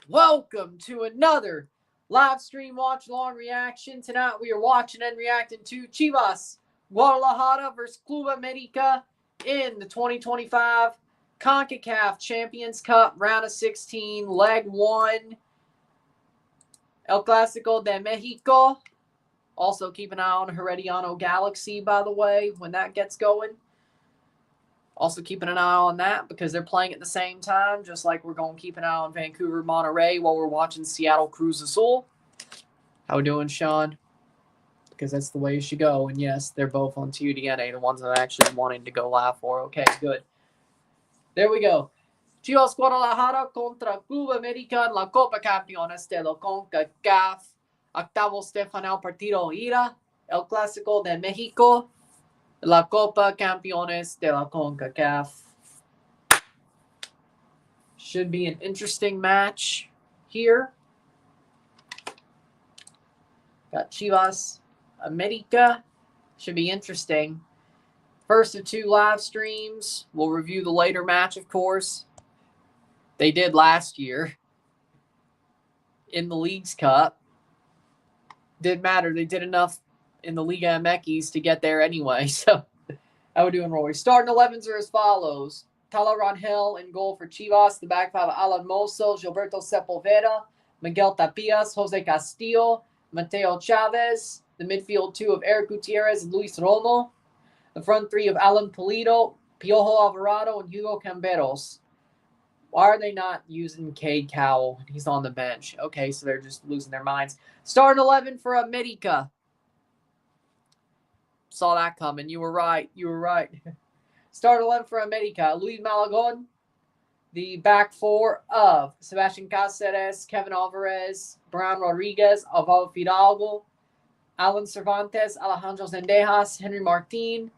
Welcome to another live stream watch along reaction. Tonight we are watching and reacting to Chivas Guadalajara versus Club América in the 2025 CONCACAF Champions Cup round of 16, leg 1. El Clásico de Mexico. Also keep an eye on Herediano Galaxy, by the way, when that gets going. Also keeping an eye on that because they're playing at the same time, just like we're going to keep an eye on Vancouver Monterrey while we're watching Seattle Cruz Azul. How we doing, Sean? Because that's the way you should go. And yes, they're both on TUDNA, the ones I'm actually wanting to go live for. Okay, good. There we go. Chivas Guadalajara contra Club América en la Concachampions de la CONCACAF. Octavos de final partido ida. El Clásico de México. La Copa Campeones de la CONCACAF. Should be an interesting match here. Got Chivas América. Should be interesting. First of 2 live streams. We'll review the later match, of course. They did last year in the Leagues Cup. Didn't matter. They did enough in the Liga MX to get there anyway. So, how we doing, Roy? Starting 11s are as follows. Tala Rangel in goal for Chivas. The back five, Alan Mozo, Gilberto Sepulveda, Miguel Tapias, Jose Castillo, Mateo Chavez. The midfield 2 of Eric Gutierrez and Luis Romo. The front 3 of Alan Pulido, Piojo Alvarado, and Hugo Camberos. Why are they not using Cade Cowell? He's on the bench. Okay, so they're just losing their minds. Starting 11 for América. Saw that coming. You were right. Start 11 for América. Luis Malagon. The back 4 of Sebastian Cáceres, Kevin Alvarez, Brian Rodriguez, Alvaro Fidalgo, Alan Cervantes, Alejandro Zendejas, Henry Martin,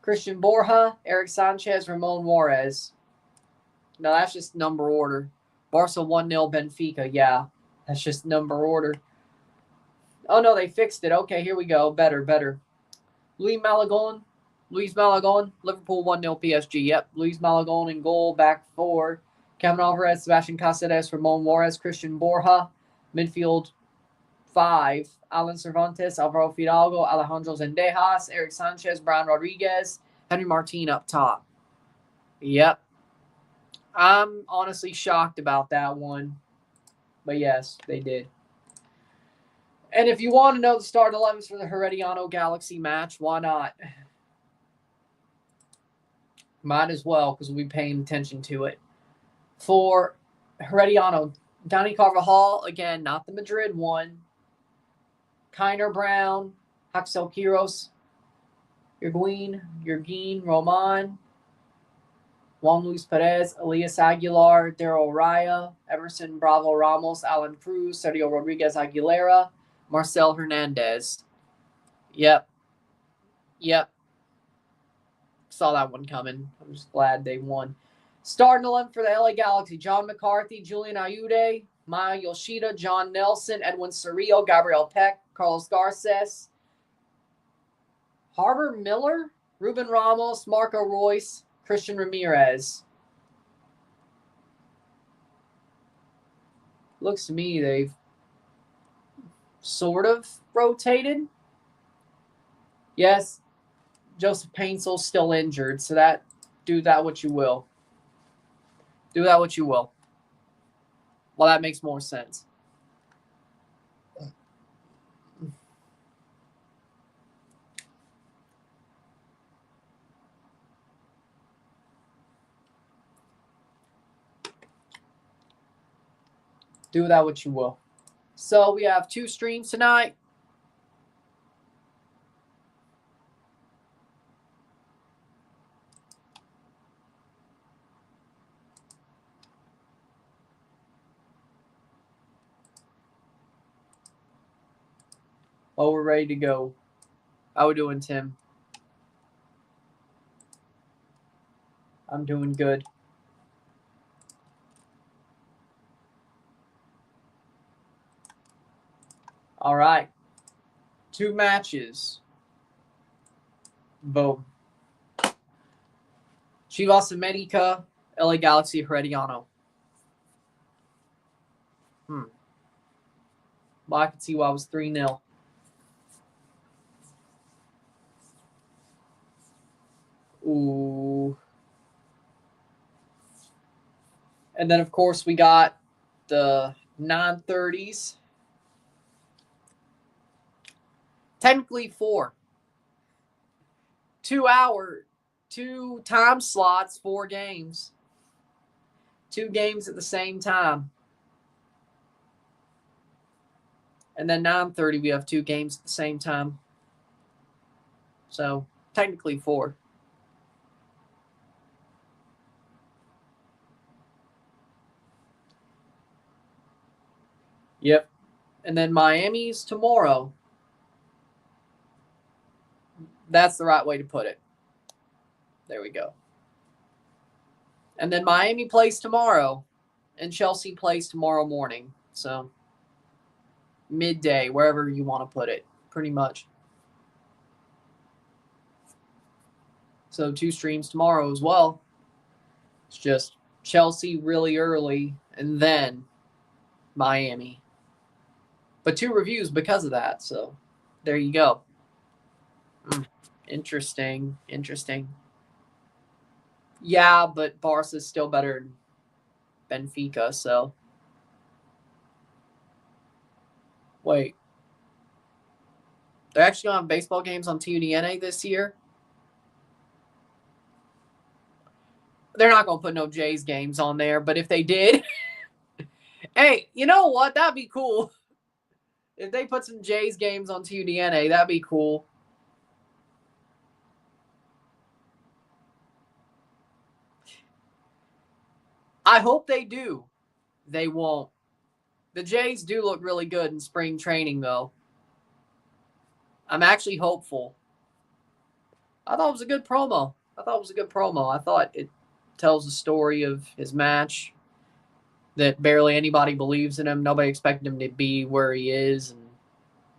Christian Borja, Eric Sanchez, Ramon Juarez. No, that's just number order. Barca 1-0 Benfica. Yeah, that's just number order. Oh, no, they fixed it. Okay, here we go. Better. Luis Malagon, Liverpool 1-0 PSG. Yep, Luis Malagon in goal, back 4. Kevin Alvarez, Sebastian Cáceres, Ramon Juarez, Christian Borja. Midfield 5, Alan Cervantes, Alvaro Fidalgo, Alejandro Zendejas, Eric Sanchez, Brian Rodriguez, Henry Martin up top. Yep. I'm honestly shocked about that one. But yes, they did. And if you want to know the start 11s for the Herediano Galaxy match, why not? Might as well, because we'll be paying attention to it. For Herediano, Donny Carvajal, again, not the Madrid one. Kiner Brown, Axel Quiros, Yerguin, Roman, Juan Luis Perez, Elias Aguilar, Daryl Raya, Emerson Bravo Ramos, Alan Cruz, Sergio Rodriguez Aguilera, Marcel Hernandez. Yep. Saw that one coming. I'm just glad they won. Starting 11 for the LA Galaxy. John McCarthy, Julian Ayude, Maya Yoshida, John Nelson, Edwin Cerrillo, Gabriel Peck, Carlos Garces, Harbor Miller, Ruben Ramos, Marco Royce, Christian Ramirez. Looks to me they've sort of rotated. Yes, Joseph Painsel's still injured, so do that what you will. Well, that makes more sense. Do that what you will. So we have 2 streams tonight. Oh, we're ready to go. How we doing, Tim? I'm doing good. All right. 2 matches. Boom. Chivas América, LA Galaxy, Herediano. Well, I can see why it was 3-0. Ooh. And then, of course, we got the 9:30s. Technically 4. 2 time slots, 4 games. 2 games at the same time. And then 9:30, we have 2 games at the same time. So, technically 4. Yep. And then Miami's tomorrow. That's the right way to put it. There we go. And then Miami plays tomorrow, and Chelsea plays tomorrow morning. So, midday, wherever you want to put it, pretty much. So 2 streams tomorrow as well. It's just Chelsea really early, and then Miami. But 2 reviews because of that. So there you go. Interesting. Yeah, but Barca's still better than Benfica, so. Wait. They're actually going to have baseball games on TUDN this year? They're not going to put no Jays games on there, but if they did, hey, you know what? That'd be cool. If they put some Jays games on TUDN, that'd be cool. I hope they do. They won't. The Jays do look really good in spring training, though. I'm actually hopeful. I thought it was a good promo. I thought it tells the story of his match, that barely anybody believes in him. Nobody expected him to be where he is, and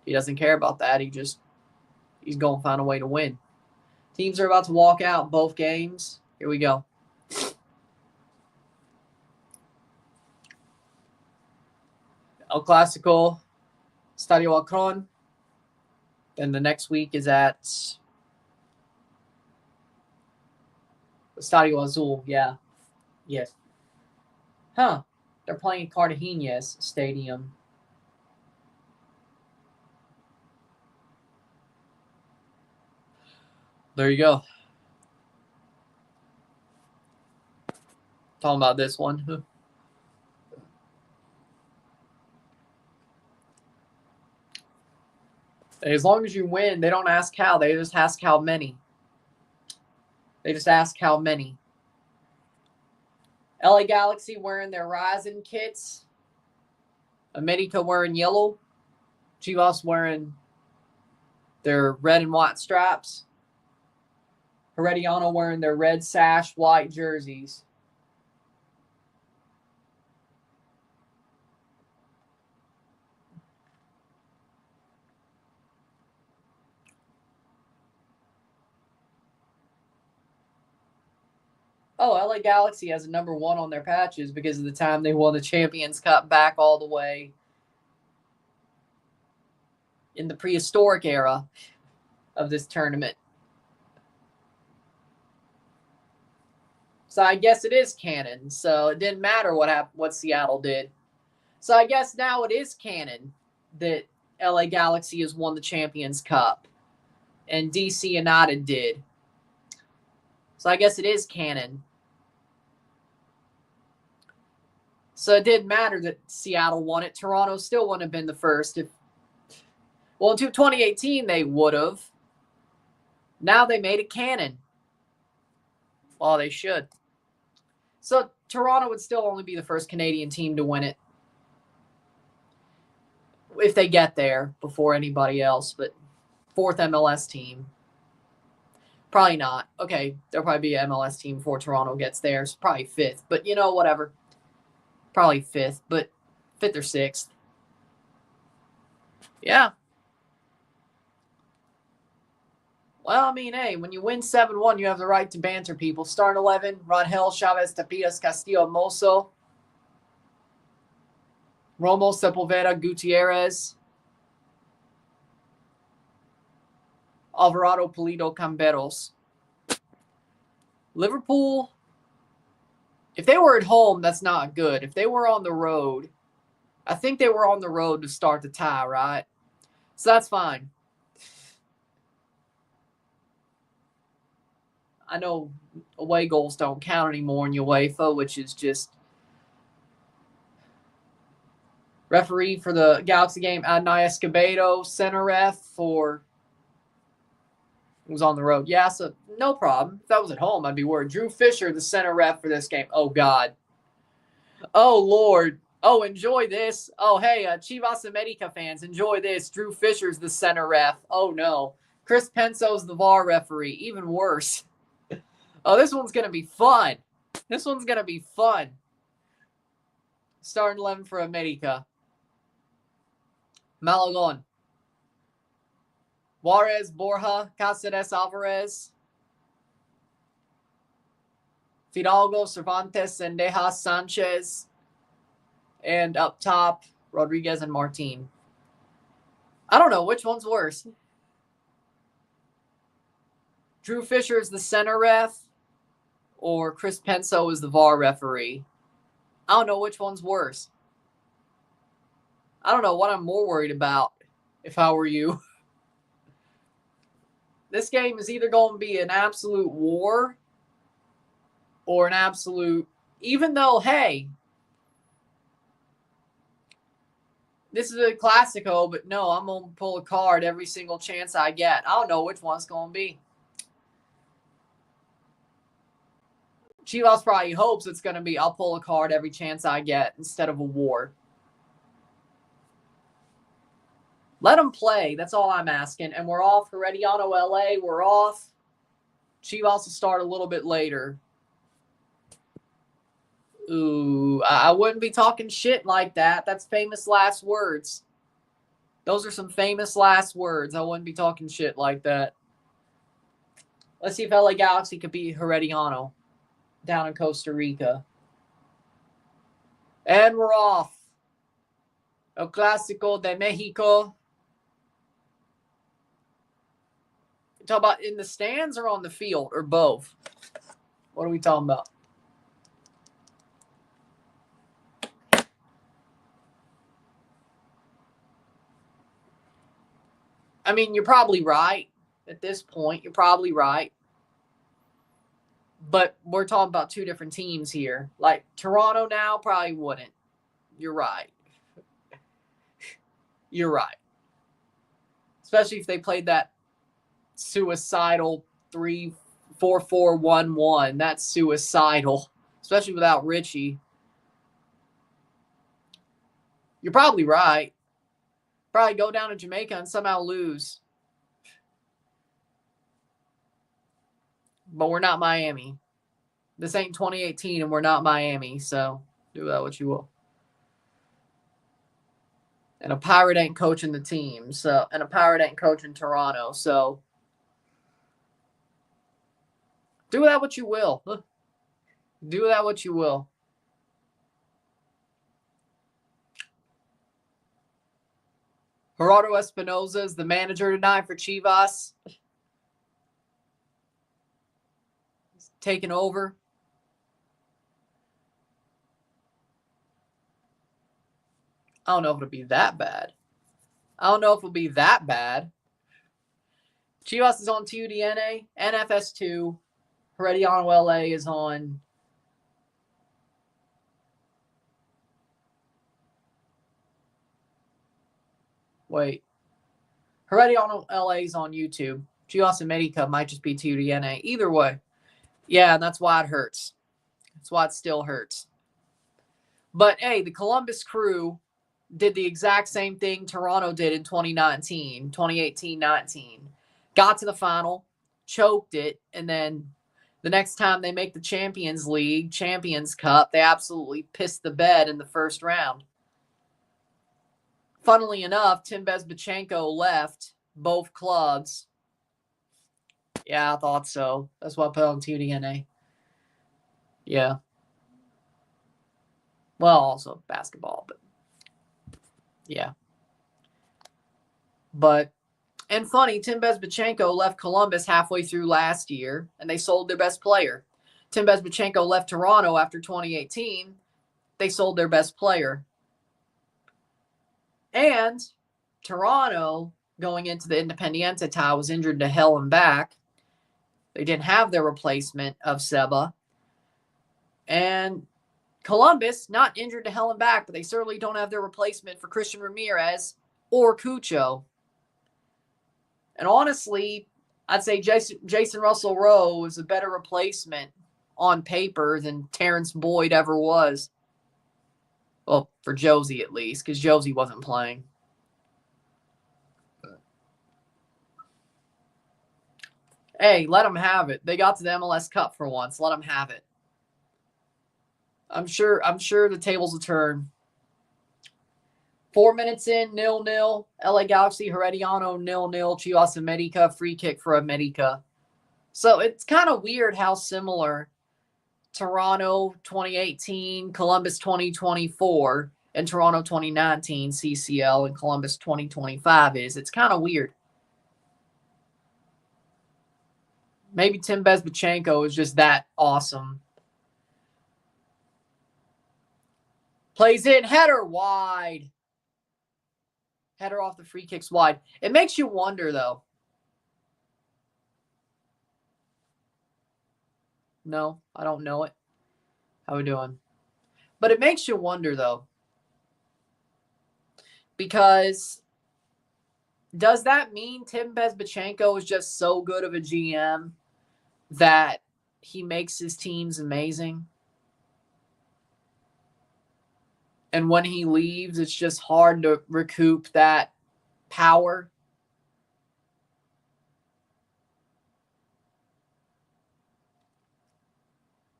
he doesn't care about that. He's going to find a way to win. Teams are about to walk out both games. Here we go. El Clásico, Estadio Akron. Then the next week is at Estadio Azul. Yeah. Yes. Huh. They're playing Cartagena's stadium. There you go. Talking about this one. As long as you win, they don't ask how. They just ask how many. LA Galaxy wearing their Ryzen kits. América wearing yellow. Chivas wearing their red and white stripes. Herediano wearing their red sash, white jerseys. Oh, LA Galaxy has a number 1 on their patches because of the time they won the Champions Cup back all the way in the prehistoric era of this tournament. So I guess it is canon. So it didn't matter what Seattle did. So I guess now it is canon that LA Galaxy has won the Champions Cup and DC United did. So I guess it is canon. So it didn't matter that Seattle won it. Toronto still wouldn't have been the first. Well, in 2018, they would have. Now they made it canon. Well, they should. So Toronto would still only be the first Canadian team to win it. If they get there before anybody else. But 4th MLS team. Probably not. Okay, there'll probably be an MLS team before Toronto gets there. It's probably 5th. But, whatever. Probably 5th. But 5th or 6th. Yeah. Well, I mean, hey, when you win 7-1, you have the right to banter people. Starting 11, Rangel, Chavez, Tapias, Castillo, Mozo. Romo, Sepulveda, Gutierrez. Alvarado, Pulido, Camberos. Liverpool, if they were at home, that's not good. If they were on the road, I think they were on the road to start the tie, right? So that's fine. I know away goals don't count anymore in UEFA, which is just referee for the Galaxy game, Adnai Escobedo, center ref for was on the road. Yeah, so no problem. If that was at home, I'd be worried. Drew Fisher, the center ref for this game. Oh, God. Oh, Lord. Oh, enjoy this. Oh, hey, Chivas América fans, enjoy this. Drew Fisher's the center ref. Oh, no. Chris Penso's the VAR referee. Even worse. Oh, this one's going to be fun. This one's going to be fun. Starting 11 for América. Malagon. Juarez, Borja, Cáceres, Alvarez. Fidalgo, Cervantes, Sendejas, Sanchez. And up top, Rodriguez and Martin. I don't know which one's worse. Drew Fisher is the center ref, or Chris Penso is the VAR referee. I don't know which one's worse. I don't know what I'm more worried about if I were you. This game is either going to be an absolute war or an absolute, even though, hey, this is a Classico, but no, I'm going to pull a card every single chance I get. I don't know which one's going to be. Chivas probably hopes it's going to be I'll pull a card every chance I get instead of a war. Let them play. That's all I'm asking. And we're off. Herediano, LA. We're off. Chivas will start a little bit later. Ooh, I wouldn't be talking shit like that. That's famous last words. Those are some famous last words. I wouldn't be talking shit like that. Let's see if LA Galaxy could beat Herediano down in Costa Rica. And we're off. El Clásico de Mexico. You talking about in the stands or on the field or both? What are we talking about? I mean, you're probably right at this point. You're probably right. But we're talking about two different teams here. Like Toronto now probably wouldn't. You're right. You're right. Especially if they played that suicidal 3-4-4-1-1. That's suicidal. Especially without Richie. You're probably right. Probably go down to Jamaica and somehow lose. But we're not Miami. This ain't 2018 and we're not Miami, so do that what you will. And a Pirate ain't coaching the team, and a Pirate ain't coaching Toronto, so do that what you will. Do that what you will. Gerardo Espinoza is the manager tonight for Chivas. He's taking over. I don't know if it'll be that bad. Chivas is on TUDNA, NFS2. Herediano LA is on Herediano LA is on YouTube. Chivas América might just be TUDNA. Either way. Yeah, that's why it hurts. That's why it still hurts. But, hey, the Columbus Crew did the exact same thing Toronto did in 2018-19. Got to the final, choked it, and then the next time they make the Champions League, Champions Cup, they absolutely pissed the bed in the first round. Funnily enough, Tim Bezbachenko left both clubs. Yeah, I thought so. That's why I put on TUDNA. Yeah. Well, also basketball, but Yeah. But, and funny, Tim Bezbatchenko left Columbus halfway through last year, and they sold their best player. Tim Bezbatchenko left Toronto after 2018. They sold their best player. And Toronto, going into the Independiente tie, was injured to hell and back. They didn't have their replacement of Seba. And Columbus, not injured to hell and back, but they certainly don't have their replacement for Christian Ramirez or Cucho. And honestly, I'd say Jason Russell Rowe is a better replacement on paper than Terrence Boyd ever was. Well, for Josie at least, because Josie wasn't playing. Hey, let them have it. They got to the MLS Cup for once. Let them have it. I'm sure the tables will turn. 4 minutes in, 0-0. LA Galaxy, Herediano, 0-0. Chivas América, free kick for América. So it's kind of weird how similar Toronto 2018, Columbus 2024, and Toronto 2019 CCL and Columbus 2025 is. It's kind of weird. Maybe Tim Bezbatchenko is just that awesome. Plays in, header wide. Header off the free kicks wide. It makes you wonder, though. No, I don't know it. How we doing? But it makes you wonder, though. Because does that mean Tim Bezbatchenko is just so good of a GM that he makes his teams amazing? And when he leaves, it's just hard to recoup that power.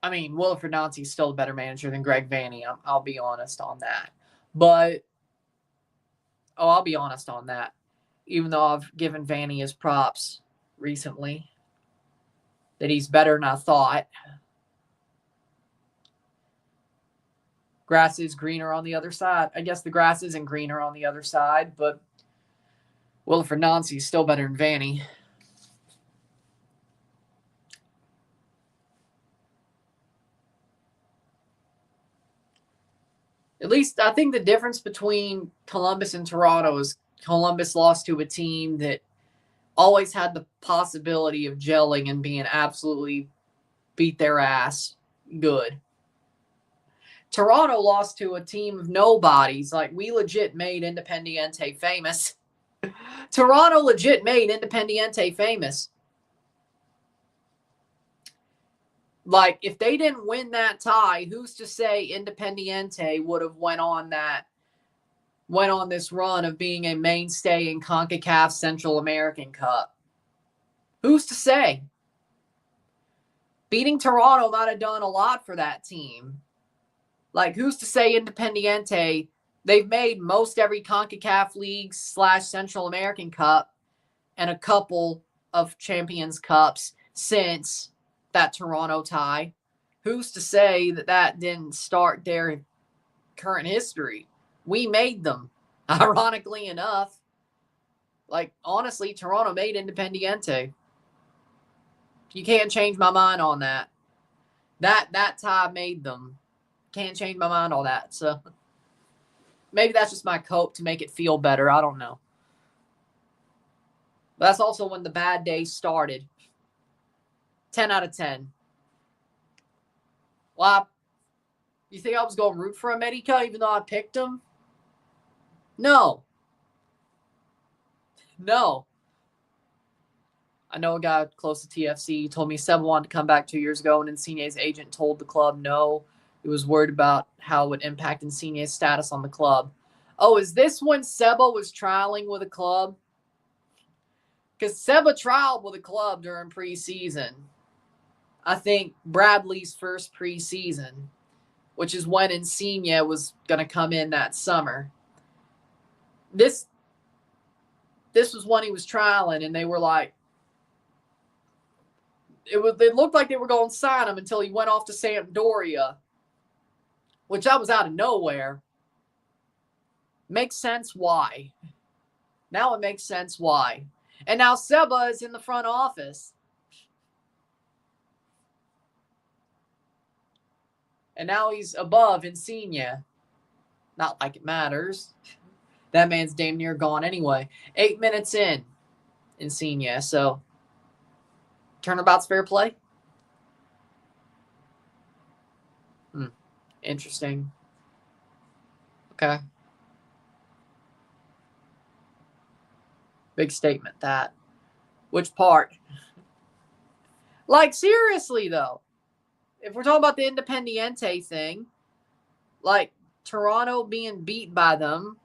I mean, Wilfried Nancy is still a better manager than Greg Vanney. I'll be honest on that. But, I'll be honest on that. Even though I've given Vanney his props recently, that he's better than I thought. Grass is greener on the other side. I guess the grass isn't greener on the other side, but Wilfried Nancy is still better than Vanney. At least I think the difference between Columbus and Toronto is Columbus lost to a team that always had the possibility of gelling and being absolutely beat their ass good. Toronto lost to a team of nobodies. Like, we legit made Independiente famous. Toronto legit made Independiente famous. Like, if they didn't win that tie, who's to say Independiente would have went on this run of being a mainstay in CONCACAF Central American Cup? Who's to say? Beating Toronto might have done a lot for that team. Like, who's to say Independiente, they've made most every CONCACAF League / Central American Cup and a couple of Champions Cups since that Toronto tie. Who's to say that didn't start their current history? We made them, ironically enough. Like, honestly, Toronto made Independiente. You can't change my mind on that. That tie made them. Can't change my mind on that. So maybe that's just my cope to make it feel better. I don't know. But that's also when the bad days started. 10 out of 10. Well, you think I was going to root for América even though I picked them? No. I know a guy close to TFC told me Seba wanted to come back 2 years ago, and Insigne's agent told the club no. He was worried about how it would impact Insigne's status on the club. Oh, is this when Seba was trialing with a club? Because Seba trialed with a club during preseason. I think Bradley's first preseason, which is when Insigne was going to come in that summer. This was when he was trialing, and they were like, it looked like they were going to sign him until he went off to Sampdoria, which that was out of nowhere. Makes sense why. Now it makes sense why. And now Seba is in the front office. And now he's above Insigne. Not like it matters. That man's damn near gone anyway. 8 minutes in, Insigne. So, turnabout's fair play? Interesting. Okay. Big statement, that. Which part? Like, seriously, though. If we're talking about the Independiente thing, like, Toronto being beat by them,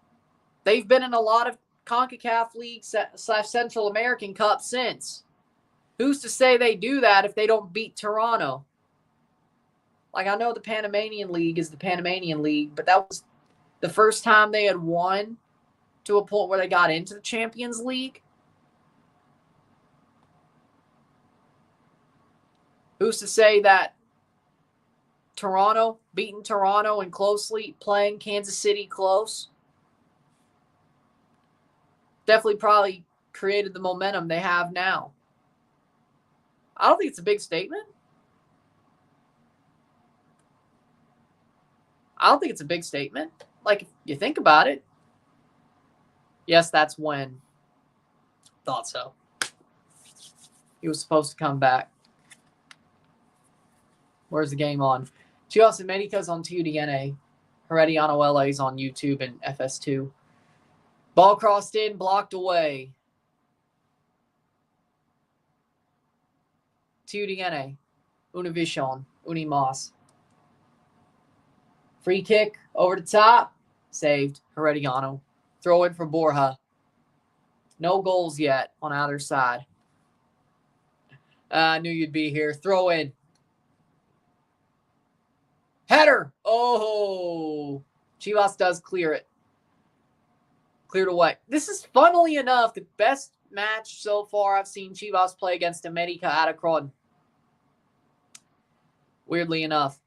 they've been in a lot of CONCACAF League / Central American Cup since. Who's to say they do that if they don't beat Toronto? Like, I know the Panamanian League is the Panamanian League, but that was the first time they had won to a point where they got into the Champions League. Who's to say that Toronto, beating Toronto and closely playing Kansas City close, definitely probably created the momentum they have now. I don't think it's a big statement. I don't think it's a big statement. Like, if you think about it. Yes, that's when. Thought so. He was supposed to come back. Where's the game on? Chivas América's on TUDN. Herediano LA's on YouTube and FS2. Ball crossed in, blocked away. TUDN. Univision. Unimas. Free kick over the top. Saved. Herediano. Throw in for Borja. No goals yet on either side. I knew you'd be here. Throw in. Header. Oh. Chivas does clear it. Cleared away. This is, funnily enough, the best match so far I've seen Chivas play against América out of Croydon. Weirdly enough.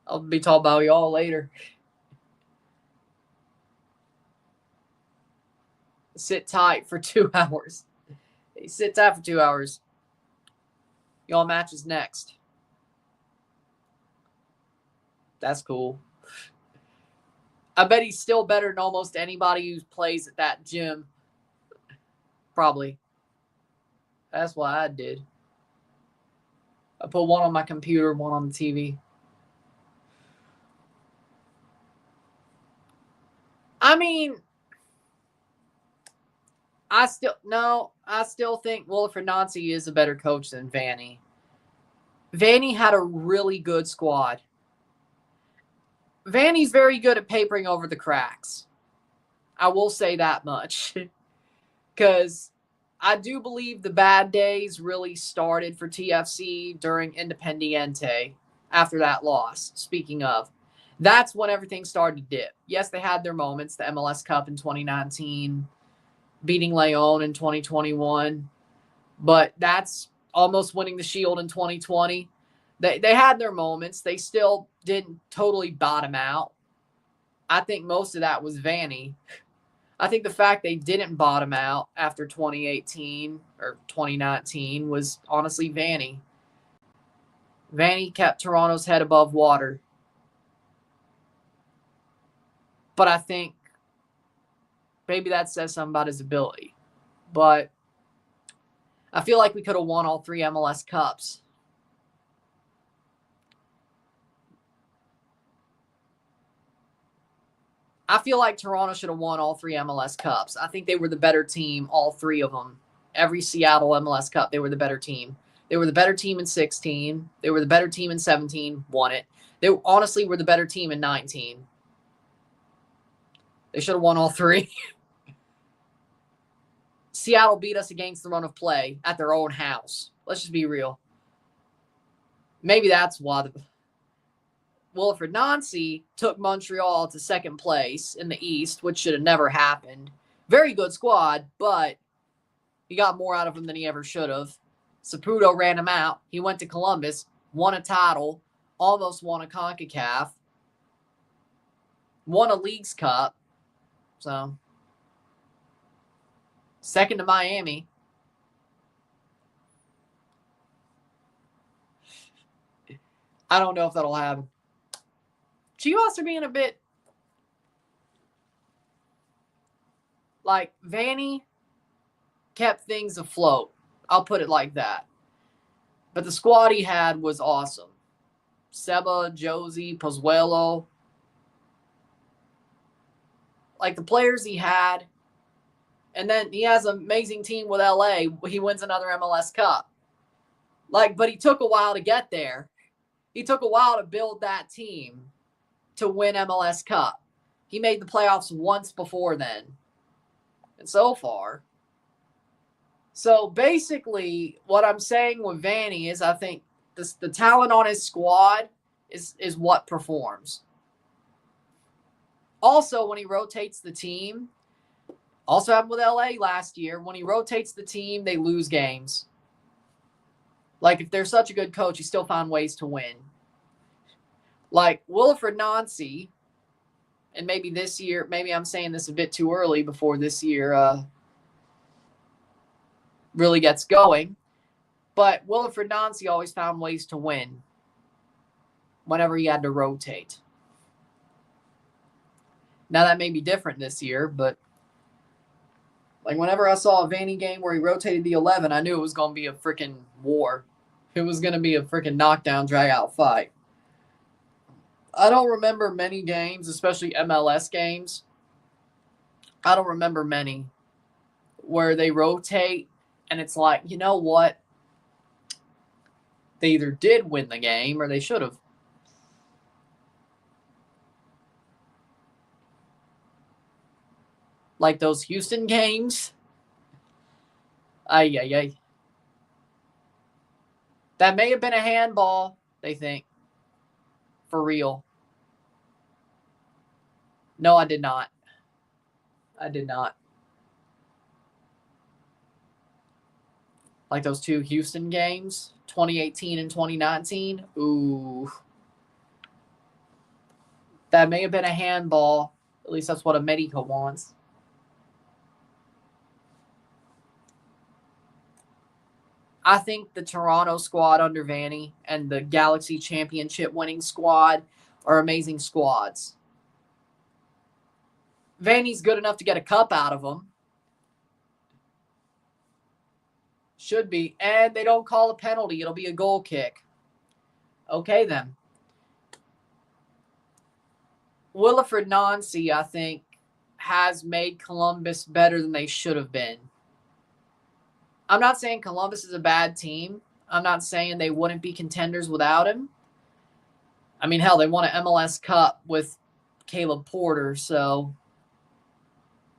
I'll be talking about y'all later. Sit tight for 2 hours. Sit tight for 2 hours. Y'all matches next. That's cool. I bet he's still better than almost anybody who plays at that gym. Probably. That's what I did. I put one on my computer, one on the TV. I mean, I still think Wolff Nancy is a better coach than Vanny. Vanny had a really good squad. Vanny's very good at papering over the cracks. I will say that much. Because I do believe the bad days really started for TFC during Independiente after that loss. Speaking of, that's when everything started to dip. Yes, they had their moments, the MLS Cup in 2019, beating Leon in 2021, but that's almost winning the Shield in 2020. They had their moments. They still didn't totally bottom out. I think most of that was Vanny. I think the fact they didn't bottom out after 2018 or 2019 was honestly Vanny. Vanny kept Toronto's head above water. But I think maybe that says something about his ability. But I feel like we could have won all 3 MLS Cups. I feel like Toronto should have won all 3 MLS Cups. I think they were the better team, all 3 of them. Every Seattle MLS Cup, they were the better team. They were the better team in 16. They were the better team in 17, won it. They honestly were the better team in 19. They should have won all 3. Seattle beat us against the run of play at their own house. Let's just be real. Maybe that's why Wilfred Nancy took Montreal to second place in the East, which should have never happened. Very good squad, but he got more out of him than he ever should have. Saputo ran him out. He went to Columbus, won a title, almost won a CONCACAF, won a Leagues Cup. So, second to Miami. I don't know if that'll happen. Chivas are being a bit like Vanny kept things afloat. I'll put it like that. But the squad he had was awesome. Seba, Josie, Pozuelo. Like the players he had. And then he has an amazing team with LA. He wins another MLS Cup. But he took a while to get there. He took a while to build that team to win MLS Cup. He made the playoffs once before then. And so far. So basically, what I'm saying with Vanny is I think the talent on his squad is what performs. Also, when he rotates the team, also happened with LA last year, when he rotates the team, they lose games. Like, if they're such a good coach, he still found ways to win. Like, Wilfred Nancy, and maybe this year, maybe I'm saying this a bit too early before this year really gets going, but Wilfred Nancy always found ways to win whenever he had to rotate. Now, that may be different this year, but like whenever I saw a Vanny game where he rotated the 11, I knew it was going to be a freaking war. It was going to be a freaking knockdown, drag-out fight. I don't remember many games, especially MLS games. I don't remember many where they rotate and it's like, you know what? They either did win the game or they should have. Like those Houston games. Ay. That may have been a handball, they think. For real. No, I did not. Like those two Houston games, 2018 and 2019. Ooh. That may have been a handball. At least that's what America wants. I think the Toronto squad under Vanny and the Galaxy Championship winning squad are amazing squads. Vanny's good enough to get a cup out of them. Should be. And they don't call a penalty. It'll be a goal kick. Okay, then. Wilfred Nancy, I think, has made Columbus better than they should have been. I'm not saying Columbus is a bad team. I'm not saying they wouldn't be contenders without him. I mean, hell, they won an MLS Cup with Caleb Porter, so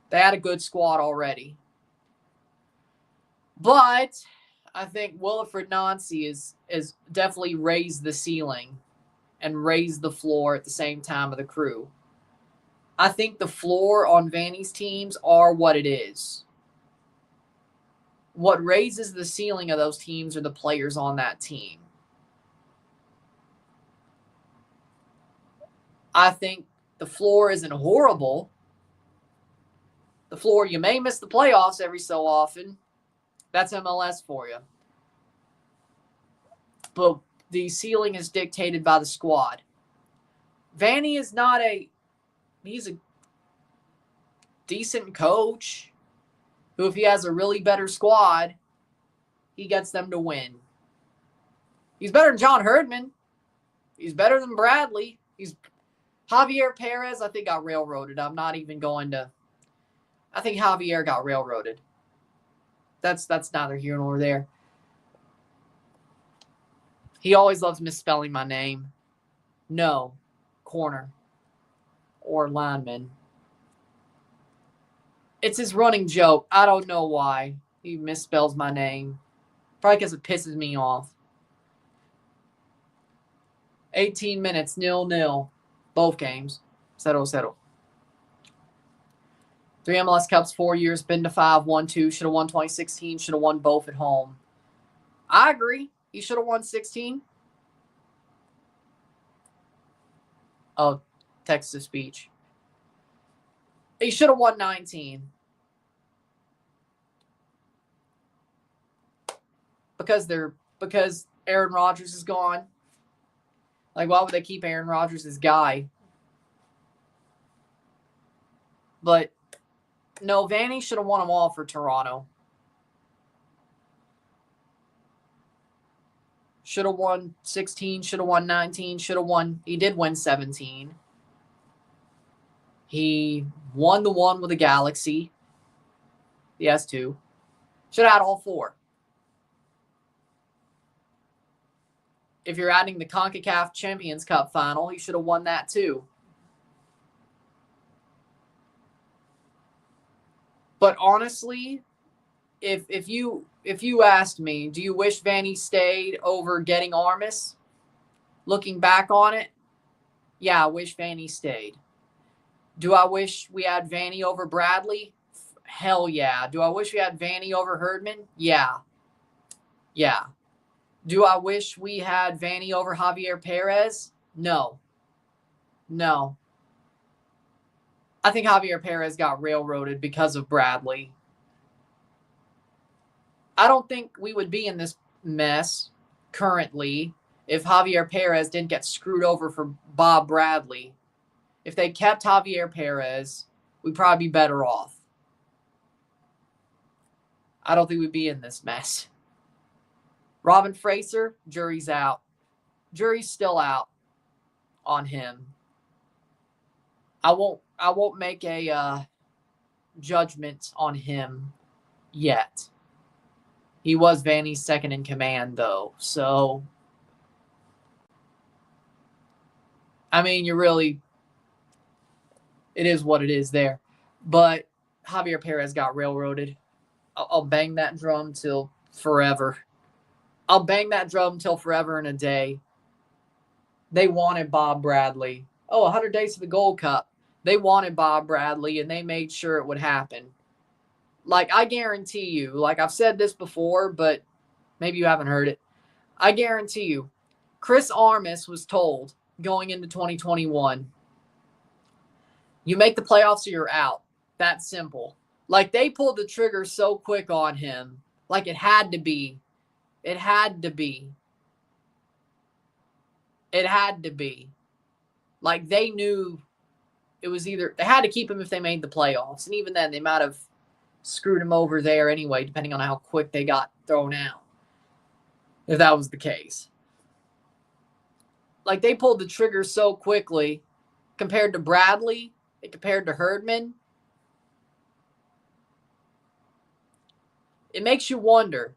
they had a good squad already. But I think Wilfred Nancy is definitely raised the ceiling and raised the floor at the same time of the crew. I think the floor on Vanny's teams are what it is. What raises the ceiling of those teams are the players on that team. I think the floor isn't horrible. The floor, you may miss the playoffs every so often. That's MLS for you. But the ceiling is dictated by the squad. Vanny is not he's a decent coach who, if he has a really better squad, he gets them to win. He's better than John Herdman. He's better than Bradley. Javier Perez, I think, got railroaded. I'm not even going to. I think Javier got railroaded. That's neither here nor there. He always loves misspelling my name. No, corner or lineman. It's his running joke. I don't know why he misspells my name. Probably because it pisses me off. 18 minutes, 0-0. Both games. 0-0. 3 MLS Cups, 4 years, been to 5, won 2. Should have won 2016, should have won both at home. I agree. He should have won 16. Oh, text-to-speech. He should have won 19. Because Aaron Rodgers is gone. Like, why would they keep Aaron Rodgers as guy? But no, Vanny should have won them all for Toronto. Should have won 16, should have won 19, should have won. He did win 17. He won the one with the Galaxy, the S2. Should have had all 4. If you're adding the CONCACAF Champions Cup final, he should have won that too. But honestly, if you asked me, do you wish Vanny stayed over getting Armas? Looking back on it, yeah, I wish Vanny stayed. Do I wish we had Vanny over Bradley? Hell yeah. Do I wish we had Vanny over Herdman? Yeah. Yeah. Do I wish we had Vanny over Javier Perez? No. No. I think Javier Perez got railroaded because of Bradley. I don't think we would be in this mess currently if Javier Perez didn't get screwed over for Bob Bradley. If they kept Javier Perez, we'd probably be better off. I don't think we'd be in this mess. Robin Fraser, jury's out. Jury's still out on him. I won't make a judgment on him yet. He was Vanny's second in command, though. So, I mean, it is what it is there. But Javier Perez got railroaded. I'll bang that drum till forever. I'll bang that drum till forever and a day. They wanted Bob Bradley. 100 days to the Gold Cup. They wanted Bob Bradley, and they made sure it would happen. Like, I guarantee you, like I've said this before, but maybe you haven't heard it. I guarantee you, Chris Armas was told going into 2021, you make the playoffs or you're out. That's simple. Like, they pulled the trigger so quick on him. Like, it had to be. It had to be. It had to be. Like, they knew it was either, they had to keep him if they made the playoffs. And even then, they might have screwed him over there anyway, depending on how quick they got thrown out. If that was the case. Like, they pulled the trigger so quickly compared to Bradley, compared to Herdman. It makes you wonder.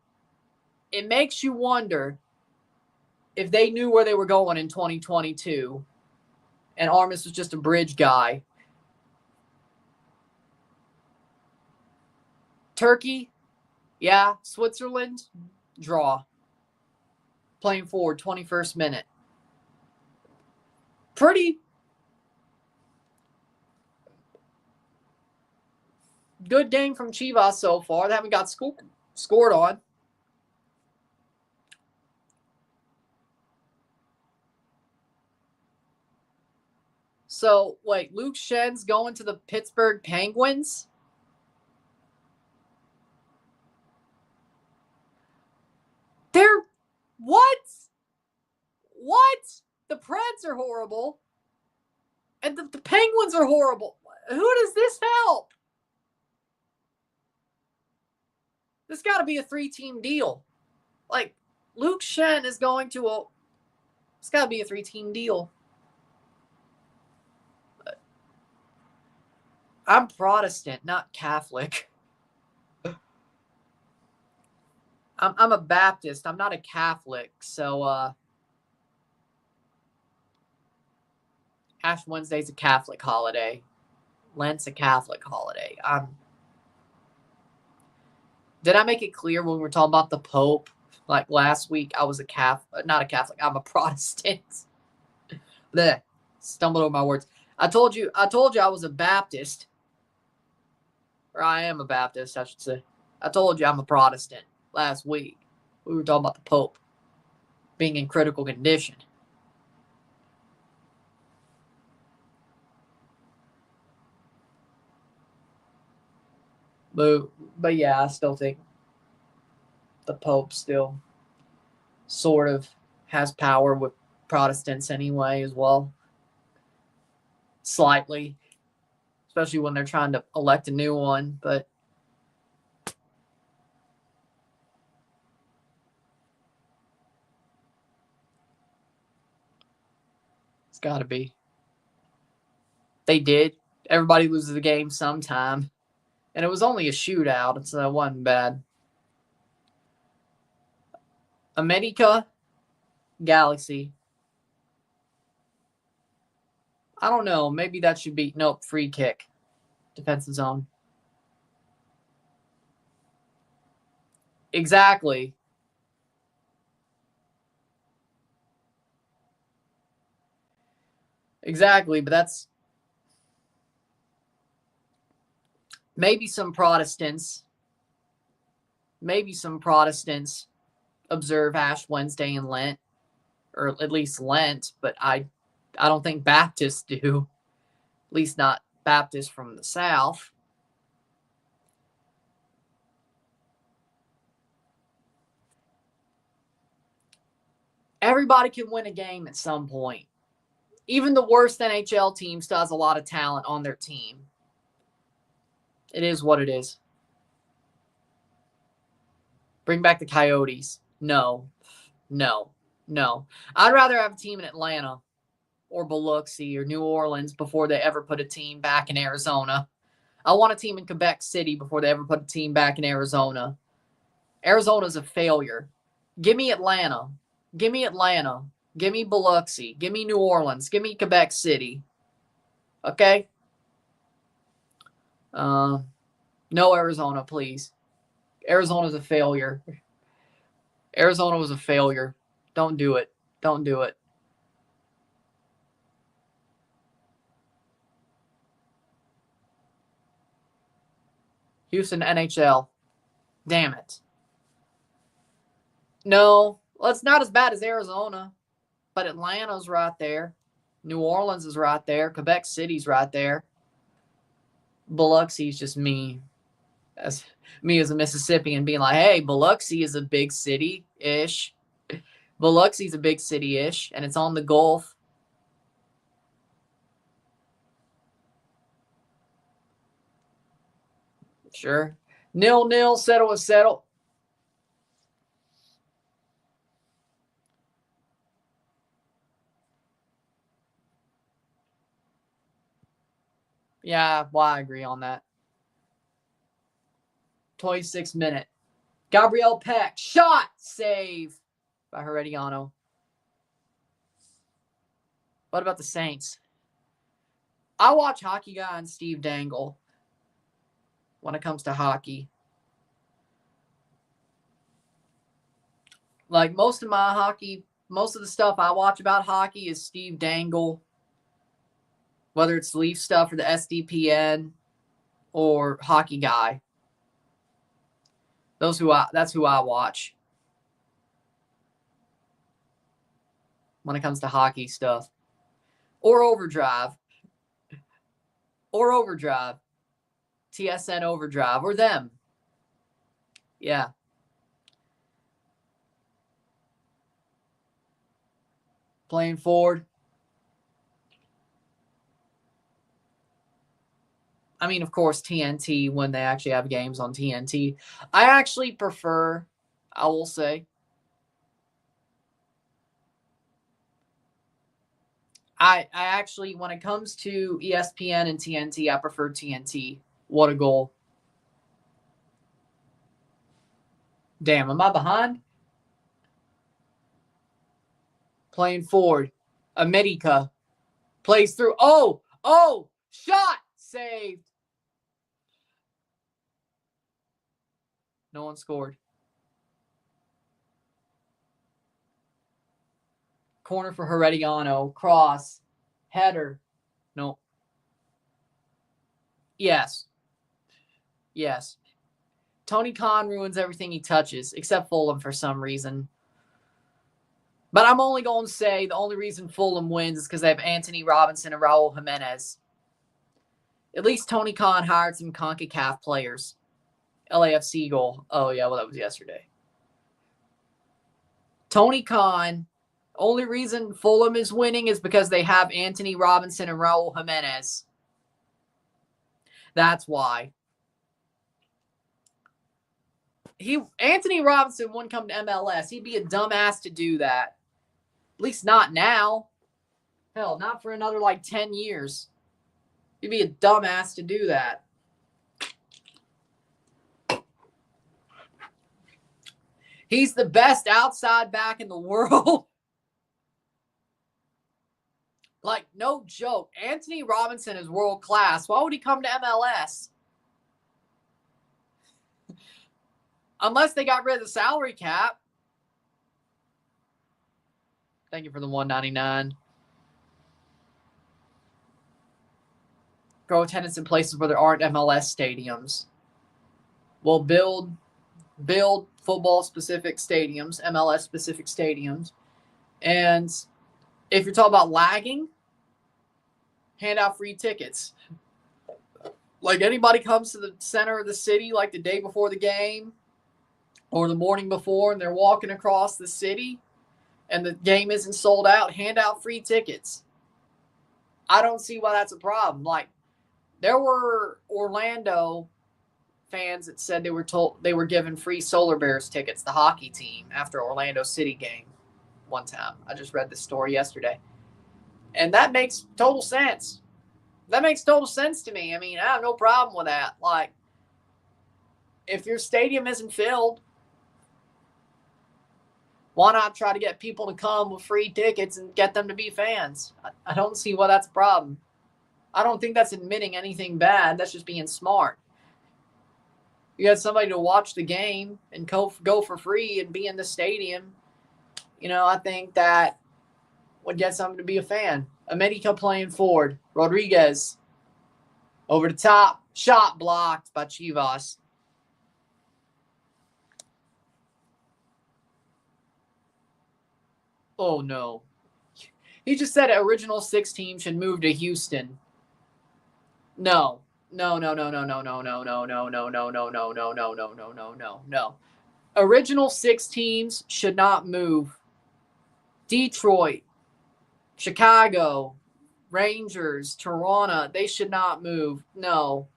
It makes you wonder if they knew where they were going in 2022 and Armas was just a bridge guy. Turkey, yeah. Switzerland, draw. Playing forward, 21st minute. Pretty good game from Chivas so far. They haven't got scored on. So, wait, Luke Shen's going to the Pittsburgh Penguins? They're what? What? The Preds are horrible. And the Penguins are horrible. Who does this help? This got to be a 3-team deal. Like, Luke Shen is going to it's got to be a 3-team deal. I'm Protestant, not Catholic. I'm a Baptist. I'm not a Catholic. So, Ash Wednesday's a Catholic holiday. Lent's a Catholic holiday. Did I make it clear when we were talking about the Pope? Like last week, I was not a Catholic. I'm a Protestant. Blech. Stumbled over my words. I told you I was a Baptist. Or I am a Baptist, I should say. I told you I'm a Protestant last week. We were talking about the Pope being in critical condition. But yeah, I still think the Pope still sort of has power with Protestants anyway as well. Slightly. Especially when they're trying to elect a new one. But it's got to be. They did. Everybody loses the game sometime. And it was only a shootout, so it wasn't bad. América, Galaxy. I don't know. Maybe that should be... Nope, free kick. Defensive zone. Exactly. Exactly, but that's... Maybe some Protestants observe Ash Wednesday and Lent, or at least Lent, but I don't think Baptists do. At least not Baptists from the South. Everybody can win a game at some point. Even the worst NHL team still has a lot of talent on their team. It is what it is. Bring back the Coyotes. No. I'd rather have a team in Atlanta or Biloxi or New Orleans before they ever put a team back in Arizona. I want a team in Quebec City before they ever put a team back in Arizona. Arizona's a failure. Give me Atlanta. Give me Biloxi. Give me New Orleans. Give me Quebec City. Okay? No Arizona, please. Arizona's a failure. Arizona was a failure. Don't do it. Houston, NHL. Damn it. No, well, it's not as bad as Arizona, but Atlanta's right there. New Orleans is right there. Quebec City's right there. Biloxi's just me as a Mississippian being like, hey, Biloxi is a big city-ish. Biloxi's a big city-ish, and it's on the Gulf. Sure. 0-0, settle is settle. Yeah, well, I agree on that. 26th minute. Gabriel Peck. Shot. Save by Herediano. What about the Saints? I watch Hockey Guy and Steve Dangle when it comes to hockey. Like most of the stuff I watch about hockey is Steve Dangle, whether it's Leaf stuff or the SDPN or Hockey Guy. That's who I watch when it comes to hockey stuff. Or Overdrive. TSN Overdrive. Or them. Yeah. Playing forward. I mean, of course, TNT when they actually have games on TNT. I actually prefer, I will say, I actually, when it comes to ESPN and TNT, I prefer TNT. What a goal. Damn, am I behind? Playing forward. América plays through. Oh, shot saved. No one scored. Corner for Herediano. Cross. Header. No. Yes. Tony Khan ruins everything he touches, except Fulham for some reason. But I'm only going to say the only reason Fulham wins is because they have Anthony Robinson and Raul Jimenez. At least Tony Khan hired some CONCACAF players. LAFC goal. Oh, yeah, well, that was yesterday. Tony Khan. Only reason Fulham is winning is because they have Anthony Robinson and Raul Jimenez. That's why. Anthony Robinson wouldn't come to MLS. He'd be a dumbass to do that. At least not now. Hell, not for another 10 years. He'd be a dumbass to do that. He's the best outside back in the world. No joke. Anthony Robinson is world class. Why would he come to MLS? Unless they got rid of the salary cap. Thank you for the $1.99. Grow attendance in places where there aren't MLS stadiums. We'll build football-specific stadiums, MLS-specific stadiums. And if you're talking about lagging, hand out free tickets. Anybody comes to the center of the city the day before the game or the morning before and they're walking across the city and the game isn't sold out, hand out free tickets. I don't see why that's a problem. There were Orlando fans that said they were given free Solar Bears tickets, the hockey team, after Orlando City game one time. I just read this story yesterday. And that makes total sense. That makes total sense to me. I mean, I have no problem with that. If your stadium isn't filled, why not try to get people to come with free tickets and get them to be fans? I don't see why that's a problem. I don't think that's admitting anything bad. That's just being smart. You got somebody to watch the game and go for free and be in the stadium. I think that would get someone to be a fan. América playing forward. Rodriguez. Over the top. Shot blocked by Chivas. Oh, no. He just said original 6 team should move to Houston. No. No. Original 6 teams should not move. Detroit, Chicago, Rangers, Toronto, they should not move. No.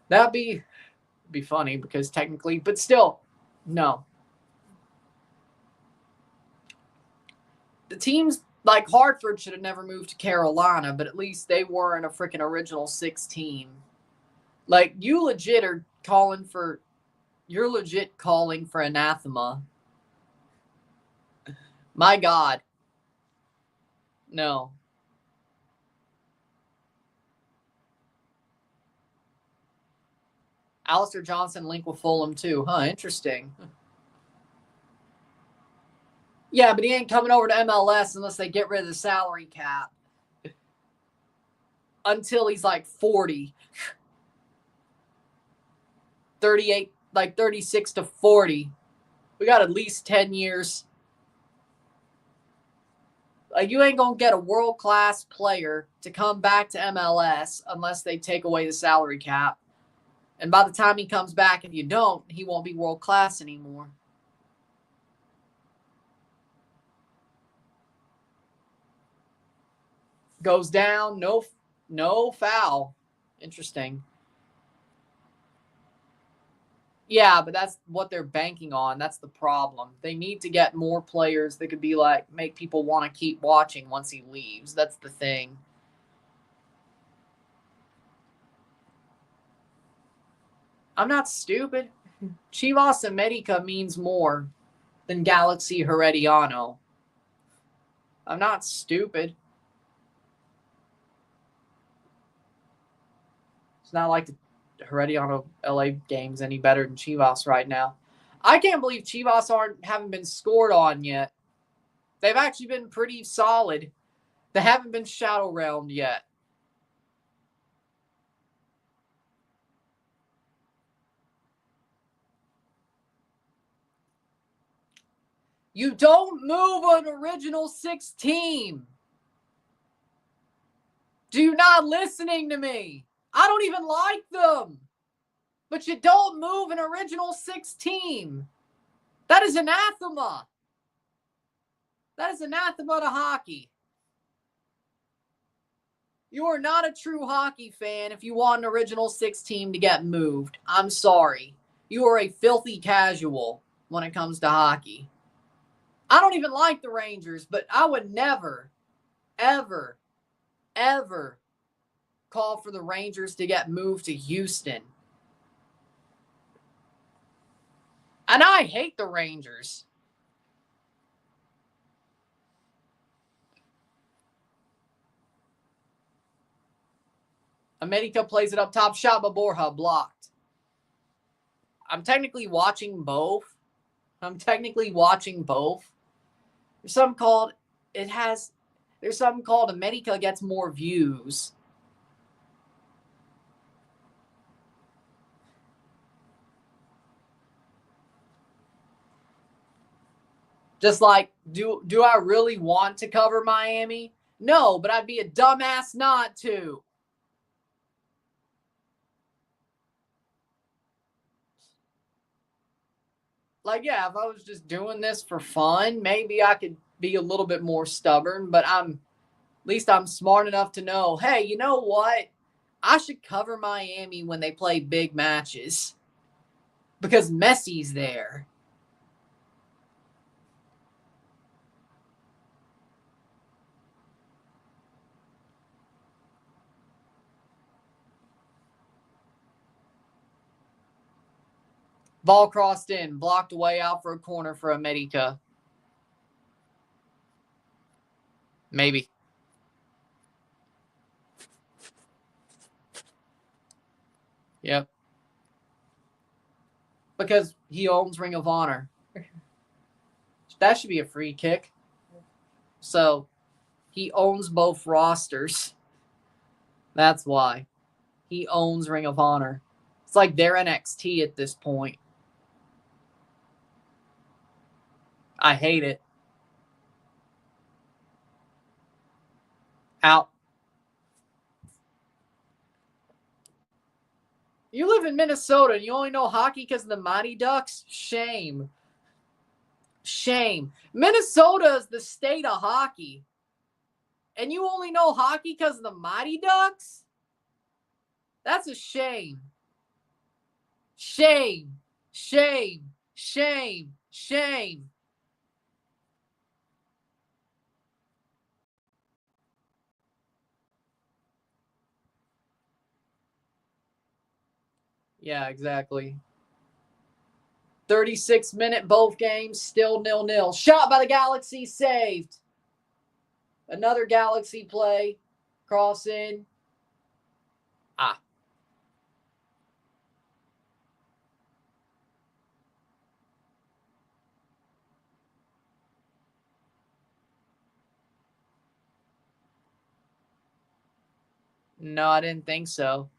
That'd be funny because technically, but still, no. The teams like Hartford should have never moved to Carolina, but at least they weren't a freaking original 6 team. You legit are you're legit calling for anathema. My God. No. Alistair Johnson linked with Fulham too. Huh, interesting. Yeah, but he ain't coming over to MLS unless they get rid of the salary cap. Until he's 40. 38, 36 to 40. We got at least 10 years. You ain't going to get a world-class player to come back to MLS unless they take away the salary cap. And by the time he comes back, if you don't, he won't be world-class anymore. Goes down, no foul. Interesting. Yeah, but that's what they're banking on. That's the problem. They need to get more players that could be make people want to keep watching once he leaves. That's the thing. I'm not stupid. Chivas América means more than Galaxy Herediano. I'm not stupid. It's not like the Herediano LA game's any better than Chivas right now. I can't believe Chivas haven't been scored on yet. They've actually been pretty solid. They haven't been shadow realmed yet. You don't move an original 6 team. Do you not listening to me? I don't even like them. But you don't move an original six team. That is anathema. That is anathema to hockey. You are not a true hockey fan if you want an original six team to get moved. I'm sorry. You are a filthy casual when it comes to hockey. I don't even like the Rangers, but I would never, ever, ever call for the Rangers to get moved to Houston. And I hate the Rangers. América plays it up top. Shot by Borja, blocked. I'm technically watching both. There's some called América gets more views. Just like, do I really want to cover Miami? No, but I'd be a dumbass not to. Like, yeah, if I was just doing this for fun, maybe I could be a little bit more stubborn, but at least I'm smart enough to know, hey, you know what? I should cover Miami when they play big matches because Messi's there. Ball crossed in, blocked away out for a corner for América. Maybe. Yep. Because he owns Ring of Honor. That should be a free kick. So he owns both rosters. That's why. He owns Ring of Honor. It's like their NXT at this point. I hate it. Out. You live in Minnesota and you only know hockey because of the Mighty Ducks? Shame. Shame. Minnesota is the state of hockey. And you only know hockey because of the Mighty Ducks? That's a shame. Shame. Shame. Shame. Shame. Yeah, exactly. 36-minute both games, still 0-0. Shot by the Galaxy, saved. Another Galaxy play. Cross in. Ah. No, I didn't think so.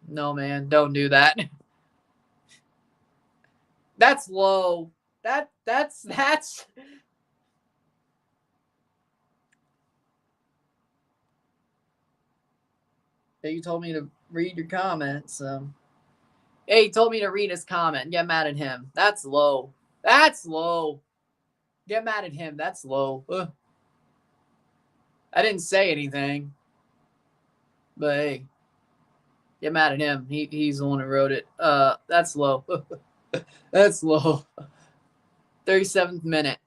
No, man, don't do that. That's low. That's You told me to read your comment, so. Hey, he told me to read his comment. Get mad at him. That's low. That's low. Get mad at him. That's low. Ugh. I didn't say anything. But hey. Get mad at him. He's the one who wrote it. That's low. That's low. 37th minute.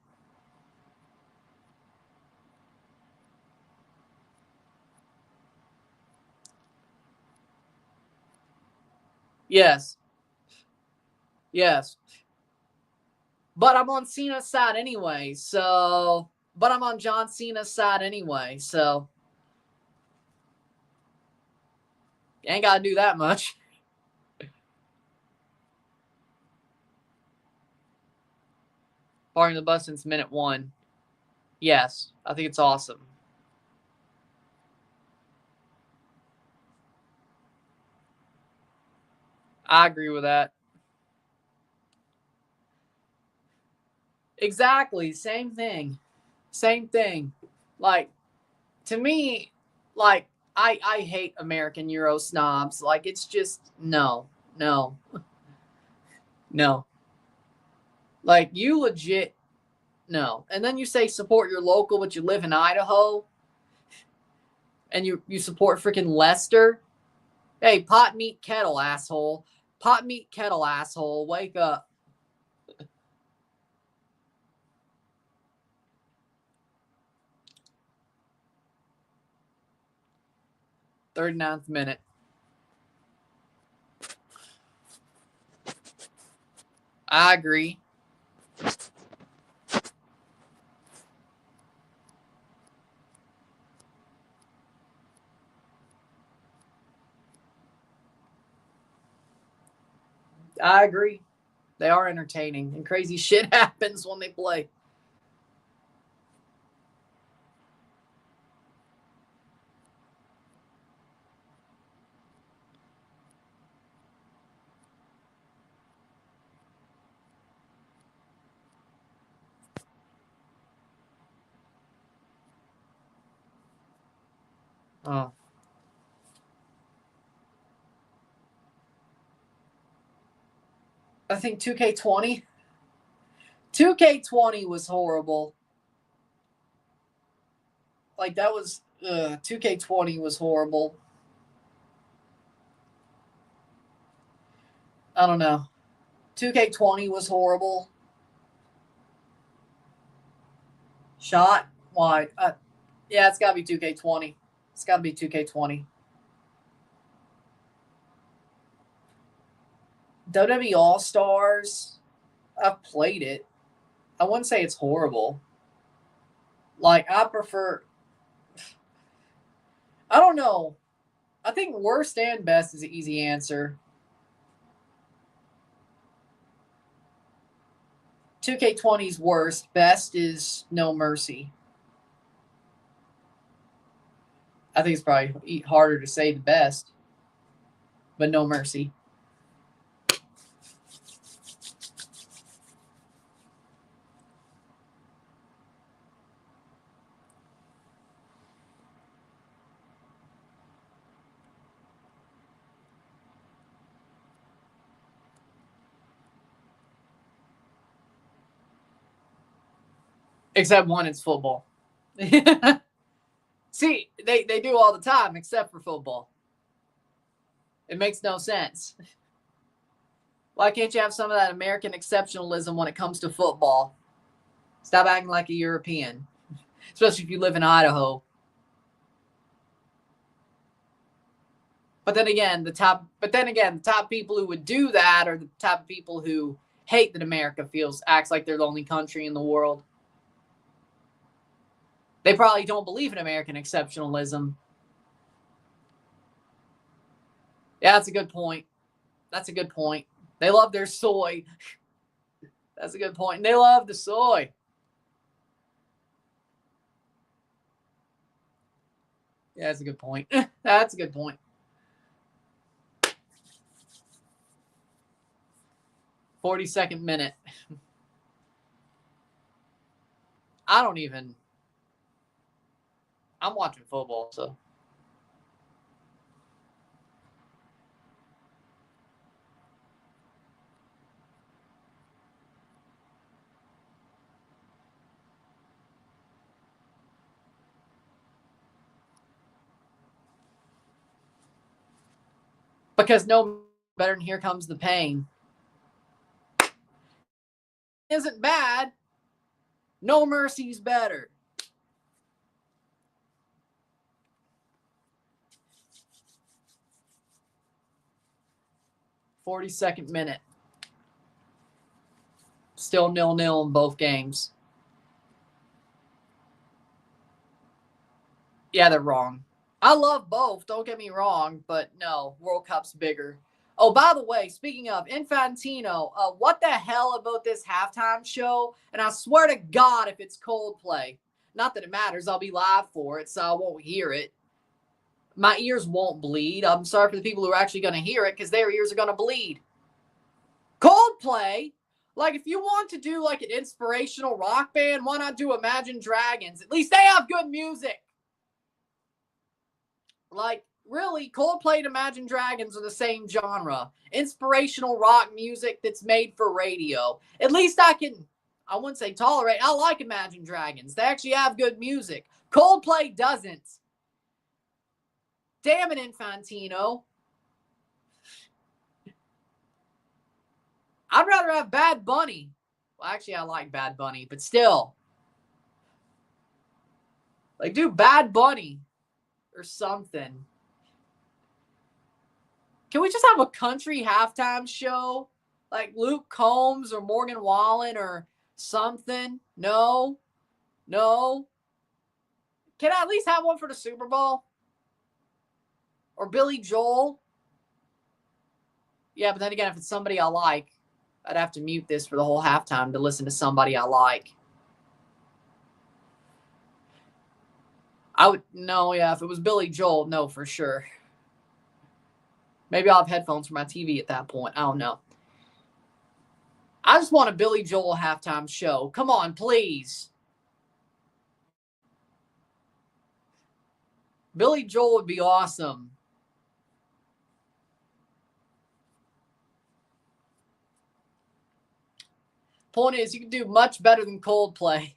Yes. Yes. But I'm on Cena's side anyway, so. But I'm on John Cena's side anyway, so. You ain't got to do that much. Parking the bus since minute 1. Yes, I think it's awesome. I agree with that. Exactly. Same thing. Same thing. Like, to me, like, I hate American Euro snobs. Like, it's just, no, no, no. Like, you legit, no. And then you say support your local, but you live in Idaho and you support freaking Leicester. Hey, pot meat kettle, asshole. Pot meat kettle, asshole. Wake up. Thirty-ninth minute. I agree. I agree. They are entertaining, and crazy shit happens when they play. Oh. I think 2K20. 2K20 was horrible. Like, that was 2K20 was horrible. I don't know. 2K20 was horrible. Shot wide. Yeah, it's got to be 2K20. It's got to be 2K20. WWE All Stars. I've played it. I wouldn't say it's horrible. Like, I prefer. I don't know. I think worst and best is an easy answer. 2K20's worst. Best is No Mercy. I think it's probably harder to say the best, but No Mercy. Except when it's football. See, they do all the time except for football. It makes no sense. Why can't you have some of that American exceptionalism when it comes to football? Stop acting like a European, especially if you live in Idaho. But then again, the top people who would do that are the type of people who hate that America acts like they're the only country in the world. They probably don't believe in American exceptionalism. Yeah, that's a good point. That's a good point. They love their soy. That's a good point. And they love the soy. Yeah, that's a good point. That's a good point. 42nd minute. I'm watching football, so. Because no better than Here Comes the Pain. Isn't bad. No Mercy's better. .42 minute. Still 0-0 in both games. Yeah, they're wrong. I love both, don't get me wrong, but no, World Cup's bigger. Oh, by the way, speaking of Infantino, what the hell about this halftime show? And I swear to God, if it's Coldplay, not that it matters, I'll be live for it, so I won't hear it. my ears won't bleed. I'm sorry for the people who are actually going to hear it because their ears are going to bleed. Coldplay, like if you want to do like an inspirational rock band, why not do Imagine Dragons? At least they have good music. Like, really, Coldplay and Imagine Dragons are the same genre. Inspirational rock music that's made for radio. At least I wouldn't say tolerate. I like Imagine Dragons. They actually have good music. Coldplay doesn't. Damn it, Infantino. I'd rather have Bad Bunny. Well, actually, I like Bad Bunny, but still. Like, do Bad Bunny or something. Can we just have a country halftime show? Like Luke Combs or Morgan Wallen or something? No. Can I at least have one for the Super Bowl? Or Billy Joel? Yeah, but then again, if it's somebody I like, I'd have to mute this for the whole halftime to listen to somebody I like. If it was Billy Joel, no, for sure. Maybe I'll have headphones for my TV at that point. I don't know. I just want a Billy Joel halftime show. Come on, please. Billy Joel would be awesome. Point is, you can do much better than Coldplay.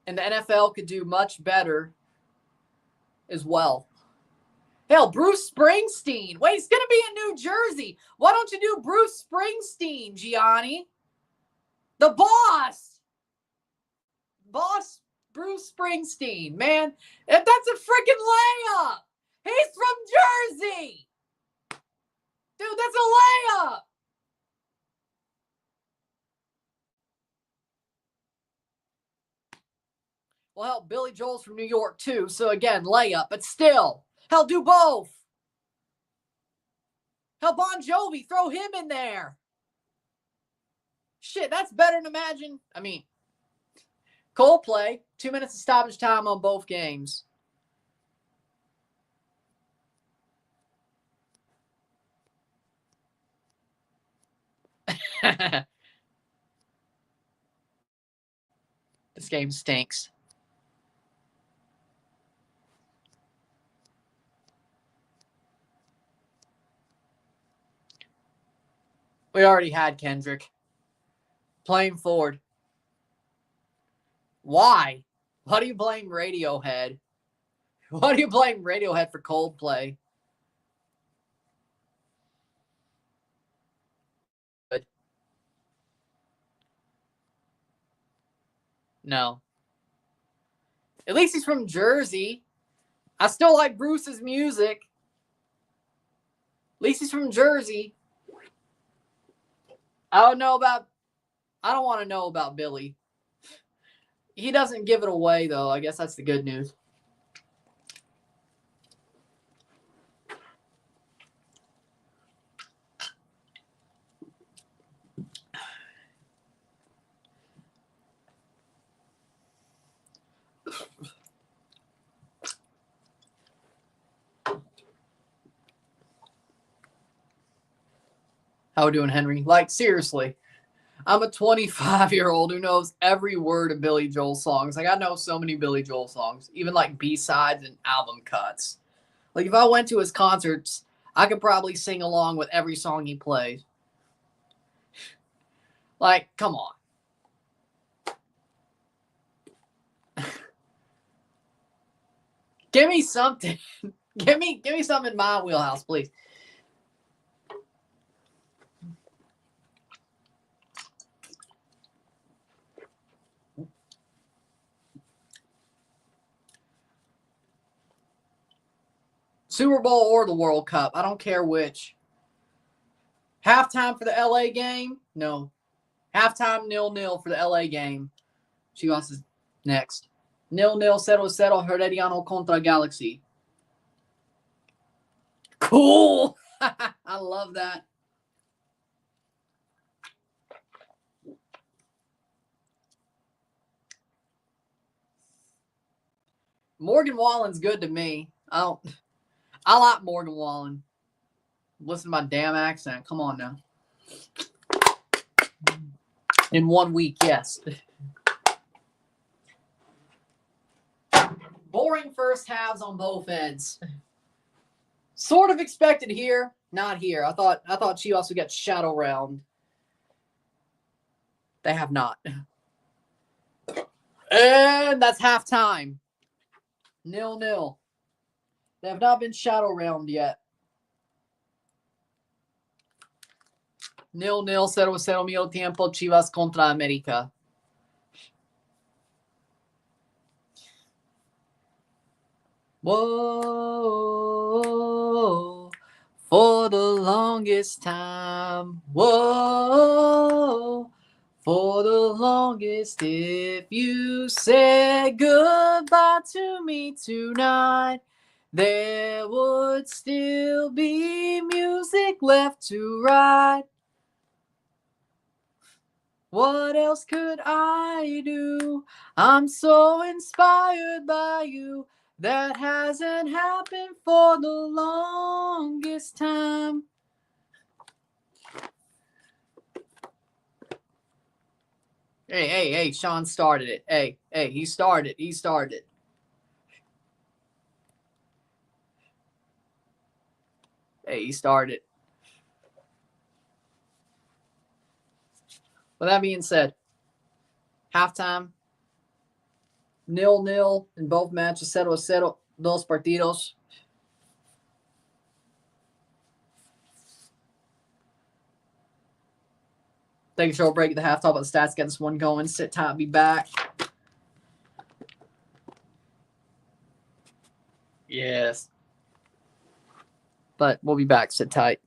And the NFL could do much better as well. Hell, Bruce Springsteen. Wait, he's going to be in New Jersey. Why don't you do Bruce Springsteen, Gianni? The boss. Boss Bruce Springsteen. Man, that's a freaking layup. He's from Jersey. Dude, that's a layup. Well, hell, Billy Joel's from New York, too. So, again, layup. But still, hell, do both. Hell, Bon Jovi, throw him in there. Shit, that's better than Imagine. I mean, Coldplay, 2 minutes of stoppage time on both games. This game stinks. We already had Kendrick. Playing forward. Why? Why do you blame Radiohead? Why do you blame Radiohead for Coldplay? Good. No. At least he's from Jersey. I still like Bruce's music. At least he's from Jersey. I don't want to know about Billy. He doesn't give it away, though. I guess that's the good news. How we doing, Henry? Like, seriously. I'm a 25-year-old who knows every word of Billy Joel songs. Like, I know so many Billy Joel songs, even like B-sides and album cuts. Like, if I went to his concerts, I could probably sing along with every song he plays. Like, come on. Give me something. give me something in my wheelhouse, please. Super Bowl or the World Cup. I don't care which. Halftime for the LA game? No. Halftime 0-0 for the LA game. Chivas is next. 0-0, 0-0, Herediano contra Galaxy. Cool. I love that. Morgan Wallen's good to me. I like Morgan Wallen. Listen to my damn accent. Come on now. In 1 week, yes. Boring first halves on both ends. Sort of expected here, not here. I thought Chivas would get shadow round. They have not. And that's halftime. 0-0. They have not been shadow round yet. 0-0, 0-0 medio tiempo, Chivas contra América. Whoa, for the longest time. Whoa, for the longest, if you said goodbye to me tonight, there would still be music left to write. What else could I do? I'm so inspired by you. That hasn't happened for the longest time. Hey, Sean started it. Hey, he started. Hey, he started. With that being said, halftime, 0-0 in both matches, 0-0, dos partidos. Take a short break at the half, talk about the stats, get this one going, sit tight, be back. Yes. But we'll be back, sit tight.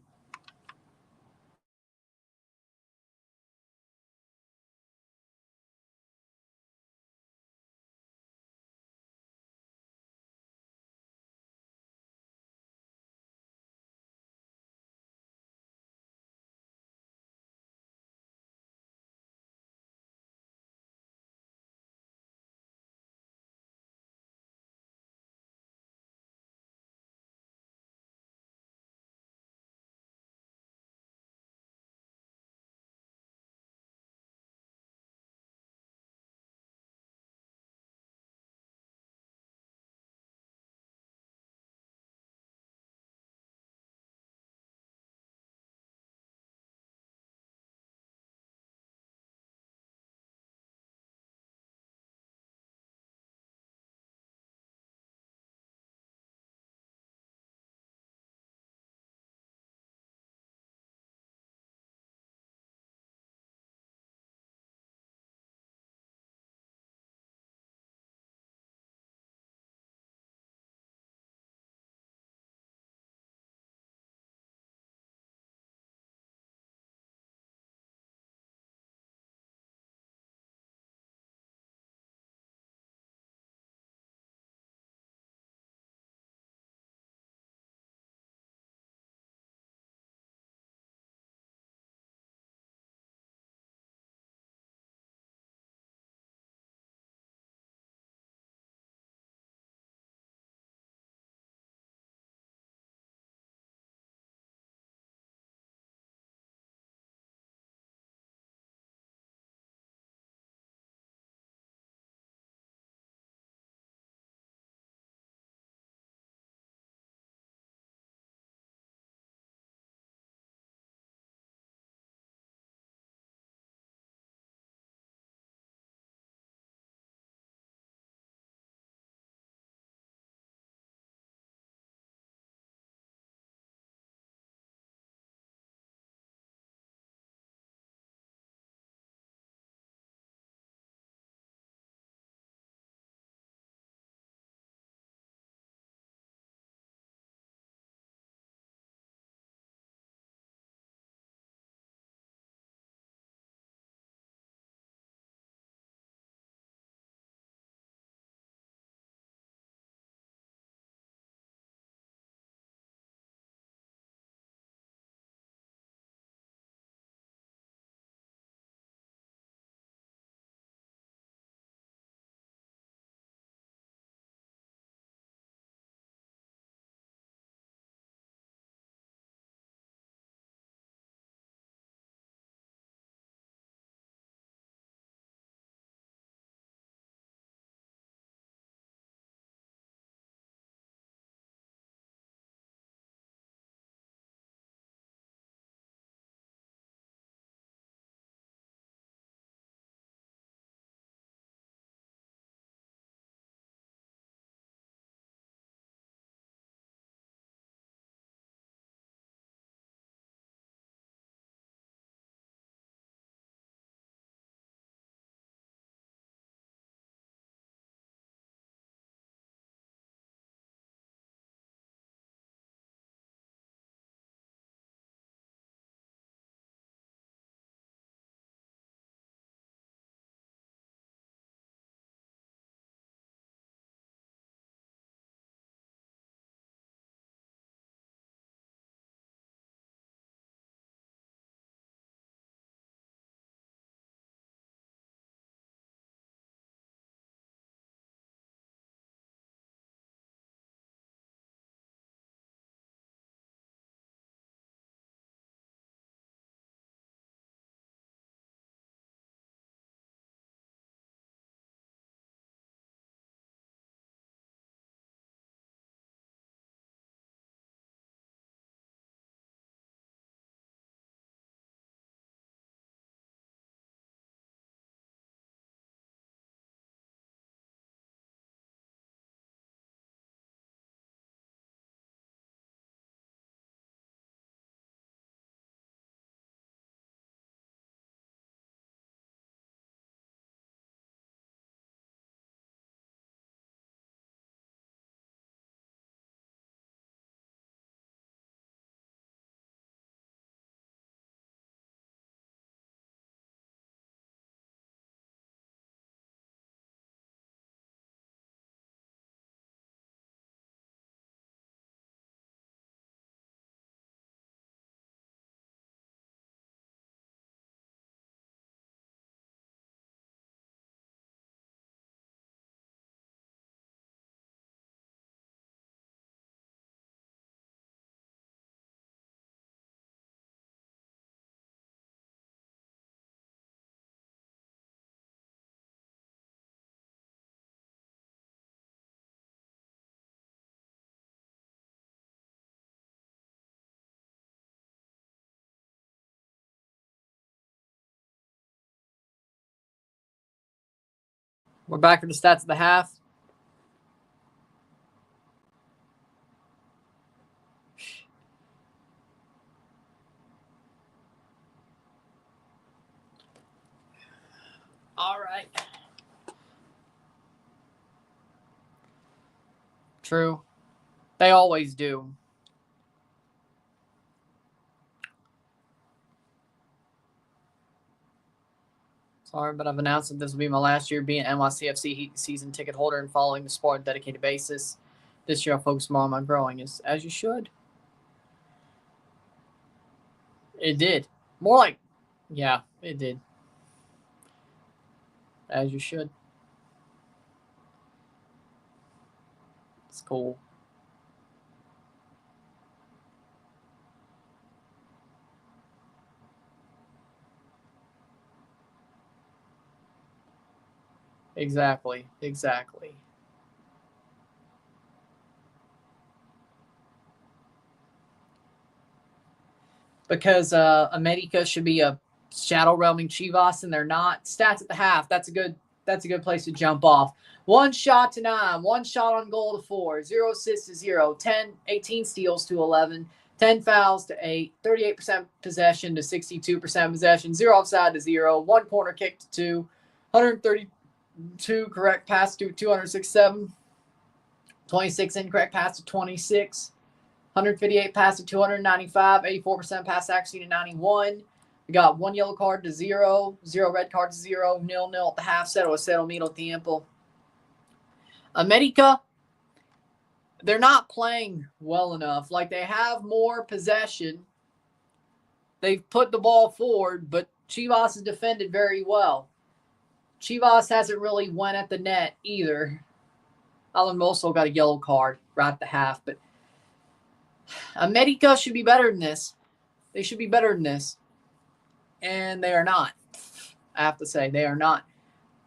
We're back to the stats of the half. All right. True. They always do. Sorry, but I've announced that this will be my last year being an NYCFC season ticket holder and following the sport on a dedicated basis. This year I'll focus more on my growing, as you should. It did. More like, yeah, it did. As you should. It's cool. Exactly. Because América should be a shadow realming Chivas, and they're not. Stats at the half. That's a good place to jump off. 1 shot to 9, 1 shot on goal to 4, 0 assists to 0, 18 steals to 11, 10 fouls to 8, 38% possession to 62% possession, 0 offside to 0, 1 corner kick to 2, 132 correct pass to 267, 26 incorrect pass to 26, 158 pass to 295, 84% pass accuracy to 91. We got 1 yellow card to 0, 0 red card to 0, 0-0 at the half, 0-0 meal at tiempo. América, they're not playing well enough. Like, they have more possession. They've put the ball forward, but Chivas has defended very well. Chivas hasn't really went at the net either. Alan Mosso got a yellow card right at the half, but América should be better than this. They should be better than this. And they are not. I have to say, they are not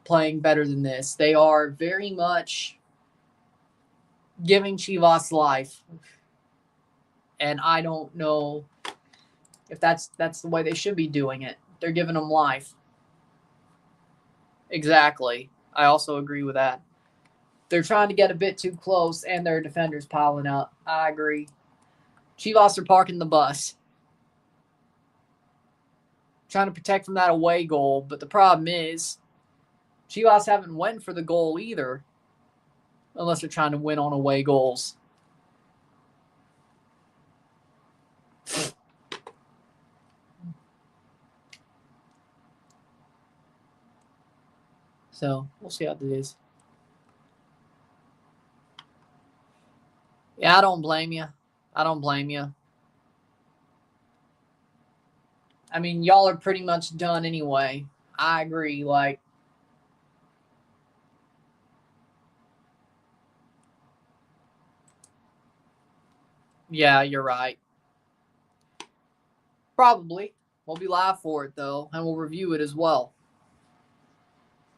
playing better than this. They are very much giving Chivas life. And I don't know if that's the way they should be doing it. They're giving them life. Exactly. I also agree with that. They're trying to get a bit too close, and their defenders piling up. I agree. Chivas are parking the bus. Trying to protect from that away goal, but the problem is Chivas haven't went for the goal either, unless they're trying to win on away goals. So we'll see how it is. Yeah, I don't blame you. I mean, y'all are pretty much done anyway. I agree. Like, yeah, you're right. Probably. We'll be live for it, though, and we'll review it as well.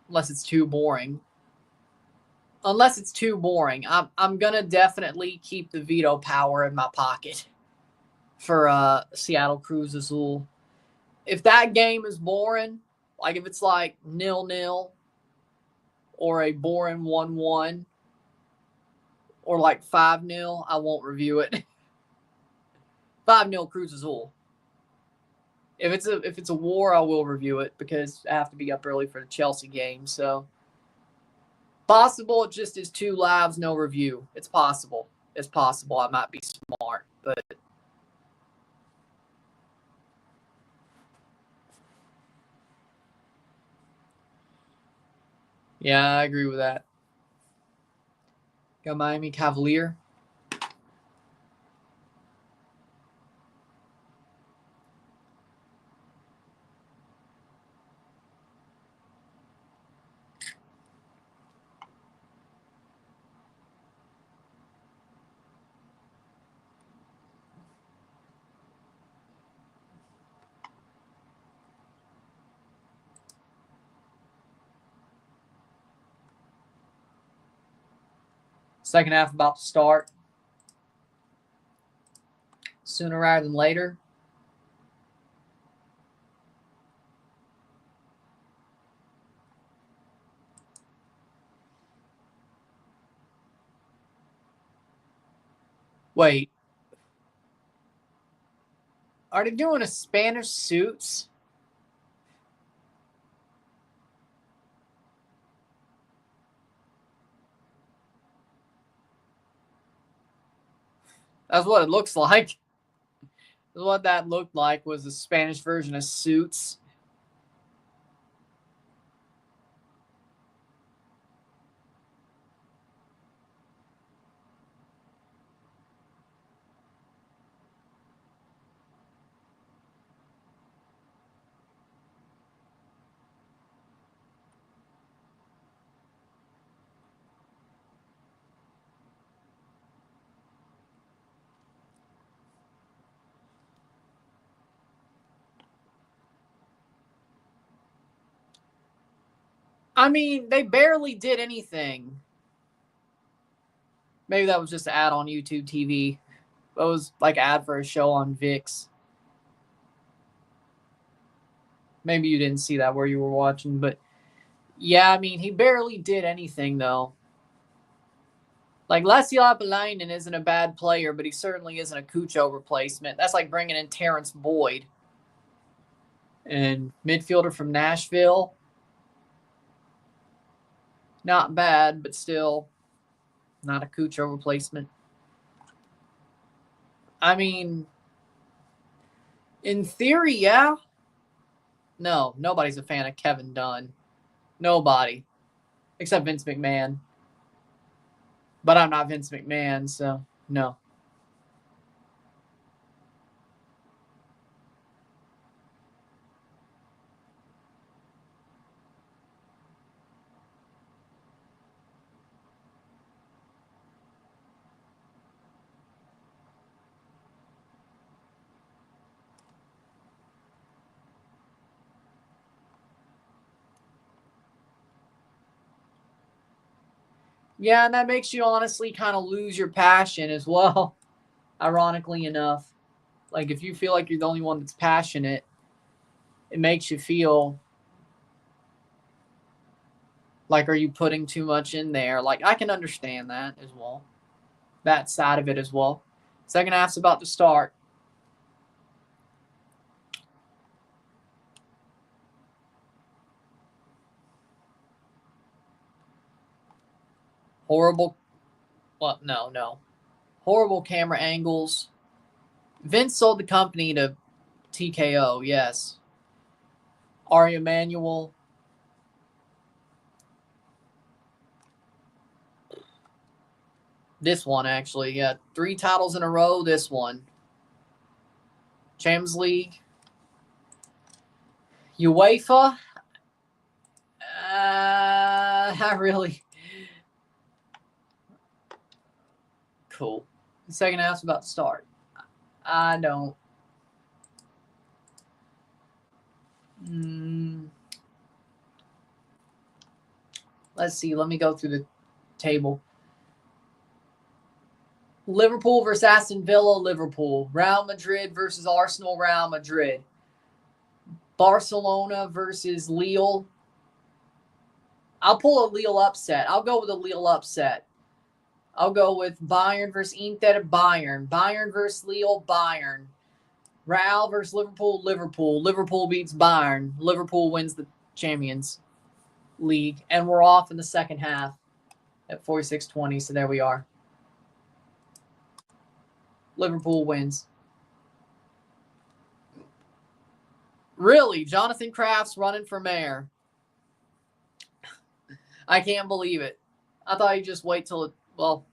Unless it's too boring. I'm going to definitely keep the veto power in my pocket for Seattle Cruz Azul. If that game is boring, like if it's like 0-0 or a boring 1-1 or like 5-0, I won't review it. 5-0 Cruz Azul. If it's a war, I will review it because I have to be up early for the Chelsea game. So possible it just is 2 lives, no review. It's possible. I might be smart, but yeah, I agree with that. Got Miami Cavalier. Second half about to start. Sooner rather than later. Wait. Are they doing a Spanish suits? That's what it looks like. What that looked like was the Spanish version of Suits. I mean, they barely did anything. Maybe that was just an ad on YouTube TV. It was like an ad for a show on VIX. Maybe you didn't see that where you were watching, but yeah, I mean, he barely did anything, though. Like, Lassiapalainen isn't a bad player, but he certainly isn't a Cucho replacement. That's like bringing in Terrence Boyd. And midfielder from Nashville. Not bad, but still not a Cucho replacement. I mean, in theory, yeah. No, nobody's a fan of Kevin Dunn. Nobody. Except Vince McMahon. But I'm not Vince McMahon, so no. Yeah, and that makes you honestly kind of lose your passion as well, ironically enough. Like, if you feel like you're the only one that's passionate, it makes you feel like, are you putting too much in there? Like, I can understand that as well. That side of it as well. Second half's about to start. Horrible. Well, no. Horrible camera angles. Vince sold the company to TKO, yes. Ari Emanuel. This one, actually. Yeah, 3 titles in a row, this one. Champions League. UEFA. Not really. Cool. The second half's about to start. I don't. Let's see. Let me go through the table. Liverpool versus Aston Villa, Liverpool. Real Madrid versus Arsenal, Real Madrid. Barcelona versus Lille. I'll pull a Lille upset. I'll go with a Lille upset. I'll go with Bayern versus Inter, Bayern. Bayern versus Lille, Bayern. Real versus Liverpool, Liverpool. Liverpool beats Bayern. Liverpool wins the Champions League. And we're off in the second half at 46-20, so there we are. Liverpool wins. Really? Jonathan Kraft's running for mayor. I can't believe it. I thought he'd just wait till it, well.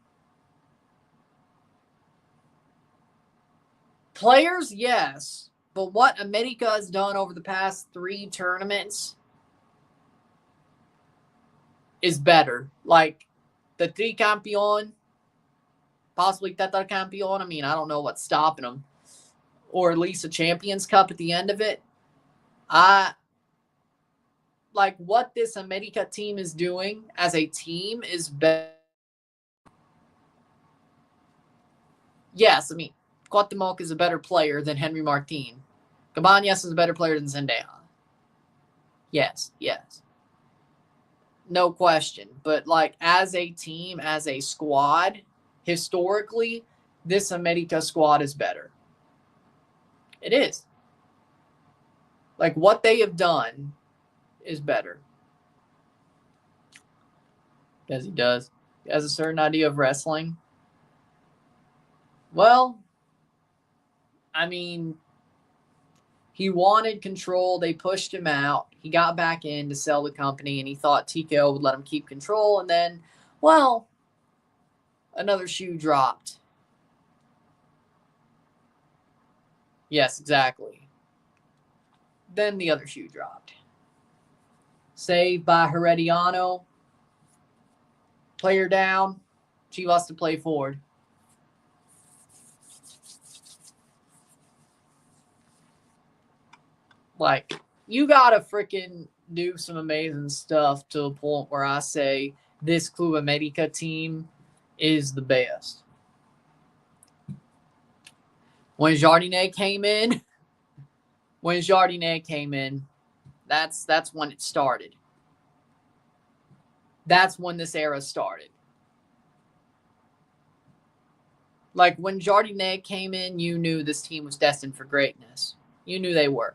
Players, yes. But what América has done over the past 3 tournaments is better. Like, the Tricampeón, possibly Tetracampeón. I mean, I don't know what's stopping them. Or at least a Champions Cup at the end of it. Like, what this América team is doing as a team is better. Yes, I mean, Cuauhtemoc is a better player than Henry Martin. Cabañas is a better player than Zendeja. Yes. No question. But, like, as a team, as a squad, historically, this América squad is better. It is. Like, what they have done is better. Because he does. He has a certain idea of wrestling. Well, I mean, he wanted control. They pushed him out. He got back in to sell the company, and he thought TKO would let him keep control. And then, well, another shoe dropped. Yes, exactly. Then the other shoe dropped. Saved by Herediano. Player down. Chivas to play forward. Like, you got to freaking do some amazing stuff to a point where I say this Club América team is the best. When Jardinet came in, that's when it started. That's when this era started. Like, when Jardinet came in, you knew this team was destined for greatness. You knew they were.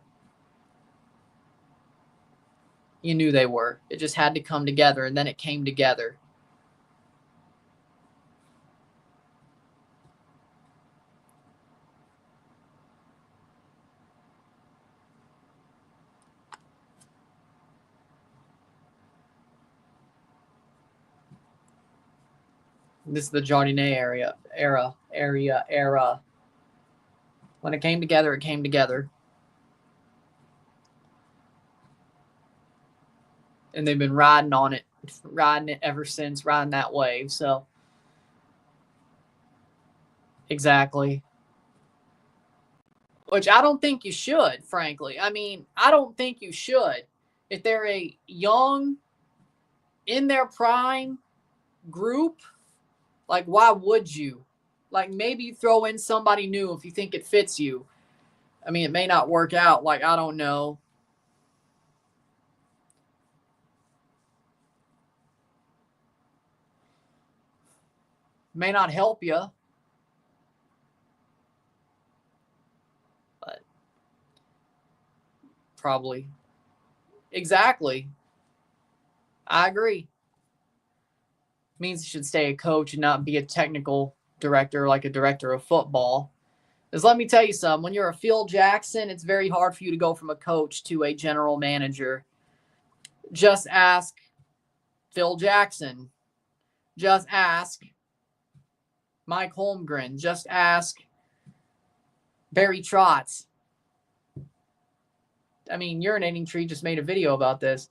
You knew they were. It just had to come together, and then it came together. This is the Jardinet era. When it came together, it came together. And they've been riding it ever since, riding that wave. So, exactly. Which I don't think you should, frankly. I mean, I don't think you should. If they're a young, in their prime group, like, why would you? Like, maybe throw in somebody new if you think it fits you. I mean, it may not work out. Like, I don't know. May not help you. But probably. Exactly. I agree. Means you should stay a coach and not be a technical director like a director of football. Because let me tell you something. When you're a Phil Jackson, it's very hard for you to go from a coach to a general manager. Just ask Phil Jackson. Just ask Mike Holmgren. Just ask Barry Trotz. I mean, Urinating Tree just made a video about this.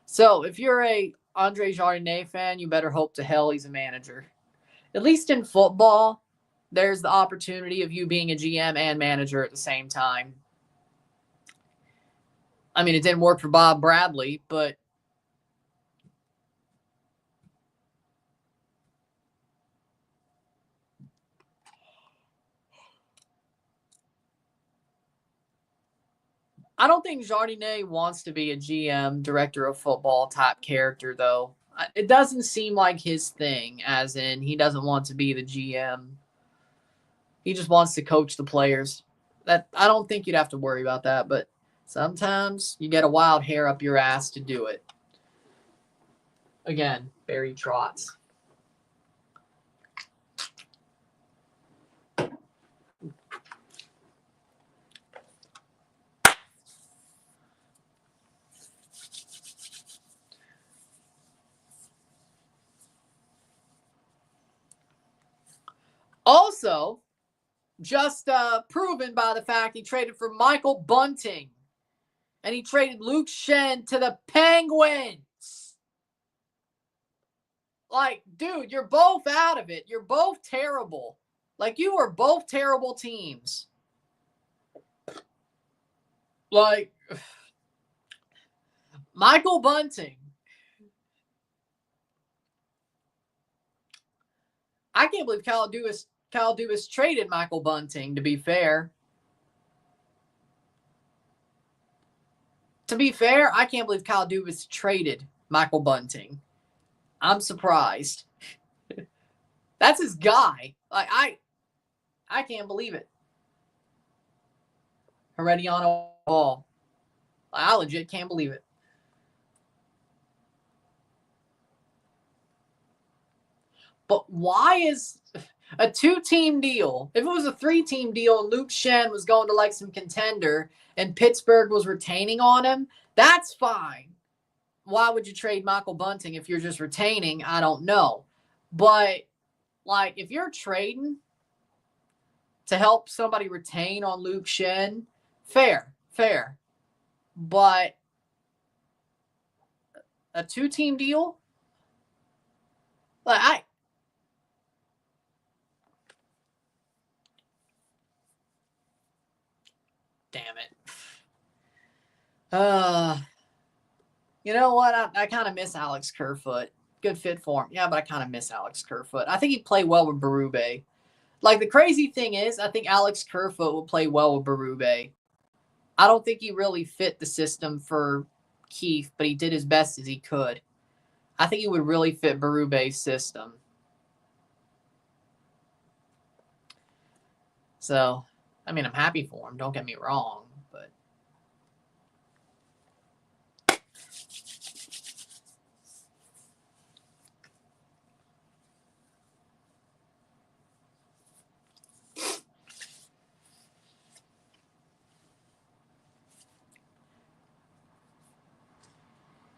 So if you're a Andre Jardinet fan, you better hope to hell he's a manager. At least in football, there's the opportunity of you being a GM and manager at the same time. I mean, it didn't work for Bob Bradley, but I don't think Jardinet wants to be a GM, director of football type character, though. It doesn't seem like his thing, as in he doesn't want to be the GM. He just wants to coach the players. That I don't think you'd have to worry about that, but sometimes you get a wild hair up your ass to do it. Again, Barry Trotz. Also, just proven by the fact he traded for Michael Bunting. And he traded Luke Shen to the Penguins. Like, dude, you're both out of it. You're both terrible. Like, you are both terrible teams. Like, Michael Bunting. I can't believe Kyle Dubas traded Michael Bunting, to be fair. To be fair, I can't believe Kyle Dubas traded Michael Bunting. I'm surprised. That's his guy. Like, I can't believe it. Herediano ball. I legit can't believe it. But why is a 2-team deal? If it was a 3-team deal and Luke Shen was going to like some contender and Pittsburgh was retaining on him, that's fine. Why would you trade Michael Bunting if you're just retaining? I don't know. But like if you're trading to help somebody retain on Luke Shen, fair. But a 2-team deal? Like damn it. You know what? I kind of miss Alex Kerfoot. Good fit for him. Yeah, but I kind of miss Alex Kerfoot. I think he'd play well with Berube. Like, the crazy thing is, I think Alex Kerfoot will play well with Berube. I don't think he really fit the system for Keith, but he did his best as he could. I think he would really fit Berube's system. So, I mean, I'm happy for him. Don't get me wrong. But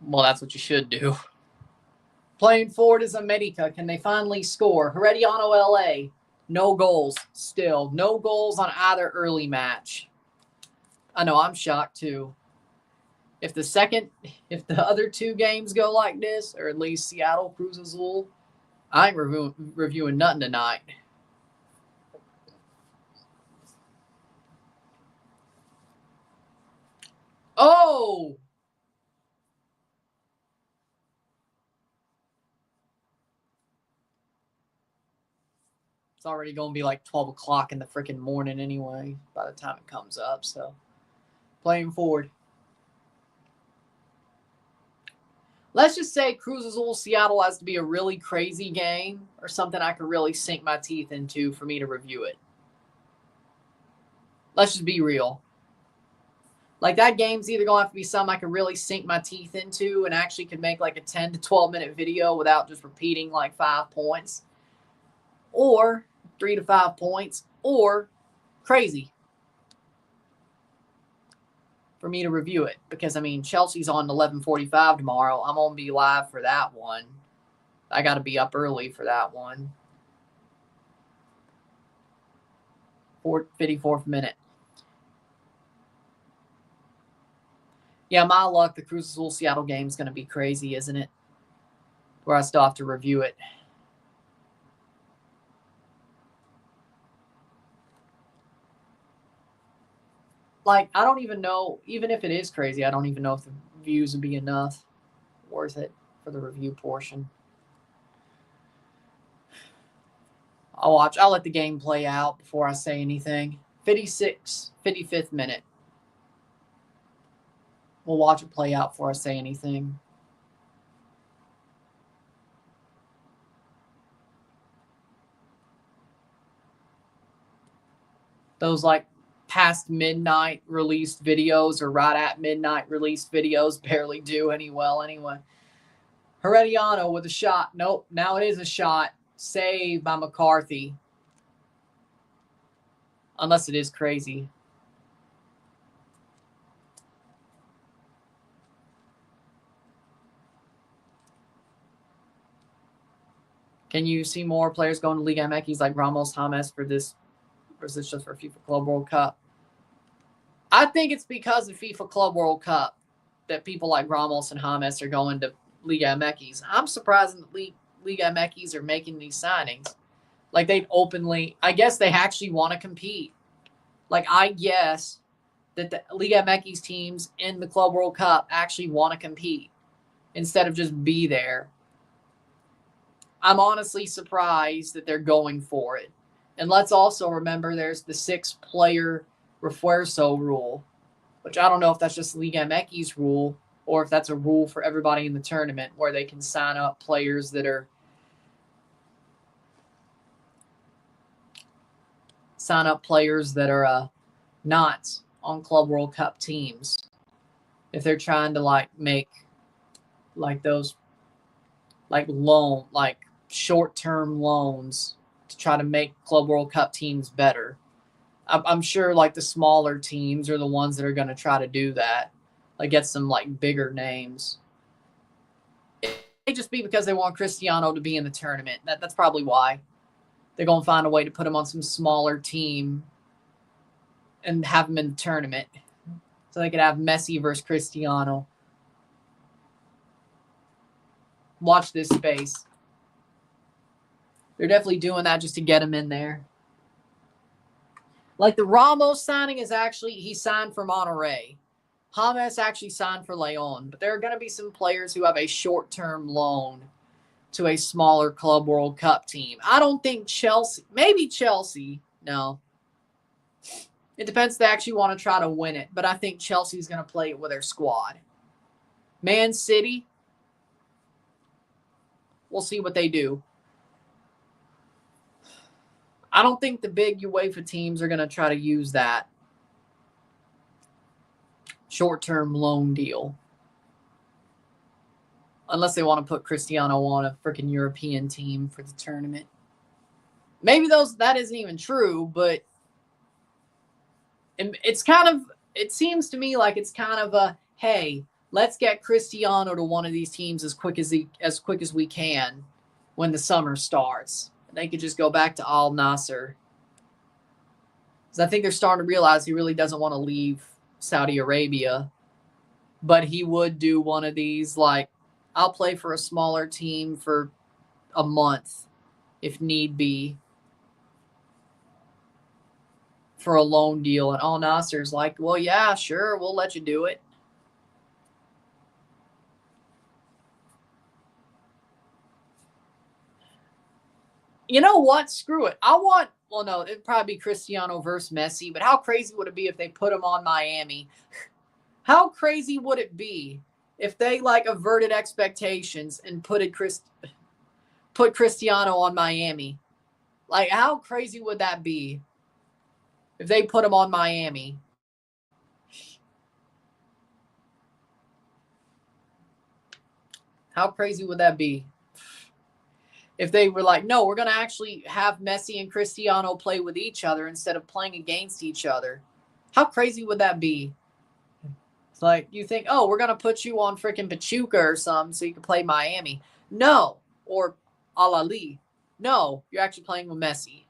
well, that's what you should do. Playing forward is América. Can they finally score? Herediano LA. No goals still. No goals on either early match. I know, I'm shocked too. If the other 2 games go like this, or at least Seattle, Cruz Azul, I ain't reviewing nothing tonight. Oh! It's already going to be like 12 o'clock in the freaking morning anyway by the time it comes up. So, playing forward. Let's just say Cruz Azul Seattle has to be a really crazy game or something I could really sink my teeth into for me to review it. Let's just be real. Like, that game's either going to have to be something I could really sink my teeth into and actually could make like a 10 to 12 minute video without just repeating like 5 points, or 3 to 5 points, or crazy for me to review it. Because, I mean, Chelsea's on 11:45 tomorrow. I'm going to be live for that one. I got to be up early for that one. 54th minute. Yeah, my luck, the Cruz Azul Seattle game is going to be crazy, isn't it? Where I still have to review it. Like, I don't even know, even if it is crazy, I don't even know if the views would be enough worth it for the review portion. I'll let the game play out before I say anything. 55th minute. We'll watch it play out before I say anything. Those like past midnight released videos or right at midnight released videos barely do any well anyway. Herediano with a shot. Nope, now it is a shot. Saved by McCarthy. Unless it is crazy. Can you see more players going to Liga MX like Ramos, James for this, or is this just for FIFA Club World Cup? I think it's because of FIFA Club World Cup that people like Ramos and James are going to Liga MX. I'm surprised that Liga MX are making these signings. Like, they'd openly, I guess they actually want to compete. Like, I guess that the Liga MX teams in the Club World Cup actually want to compete instead of just be there. I'm honestly surprised that they're going for it. And let's also remember there's the 6-player refuerzo rule, which I don't know if that's just Liga MX rule or if that's a rule for everybody in the tournament where they can sign up players that are sign up players that are not on Club World Cup teams. If they're trying to like make like those like short-term loans to try to make Club World Cup teams better. I'm sure like the smaller teams are the ones that are going to try to do that, like get some like bigger names. It may just be because they want Cristiano to be in the tournament. That's probably why. They're going to find a way to put him on some smaller team and have him in the tournament so they could have Messi versus Cristiano. Watch this space. They're definitely doing that just to get him in there. Like the Ramos signing is actually, he signed for Monterrey. James actually signed for Leon. But there are going to be some players who have a short-term loan to a smaller Club World Cup team. I don't think Chelsea, maybe Chelsea, no. It depends if they actually want to try to win it. But I think Chelsea's going to play it with their squad. Man City, we'll see what they do. I don't think the big UEFA teams are going to try to use that short-term loan deal. Unless they want to put Cristiano on a freaking European team for the tournament. Maybe that isn't even true, but it's kind of, it seems to me like it's kind of a, hey, let's get Cristiano to one of these teams as quick as we can when the summer starts. They could just go back to Al Nassr. Because I think they're starting to realize he really doesn't want to leave Saudi Arabia. But he would do one of these, like, I'll play for a smaller team for a month, if need be, for a loan deal. And Al Nassr's like, well, yeah, sure, we'll let you do it. You know what? Screw it. Well, no, it'd probably be Cristiano versus Messi, but how crazy would it be if they put him on Miami? How crazy would it be if they, like, averted expectations and put Cristiano on Miami? Like, how crazy would that be if they put him on Miami? How crazy would that be? If they were like, no, we're going to actually have Messi and Cristiano play with each other instead of playing against each other. How crazy would that be? It's like, you think, oh, we're going to put you on freaking Pachuca or something so you can play Miami. No. Or Al Ahly. No, you're actually playing with Messi.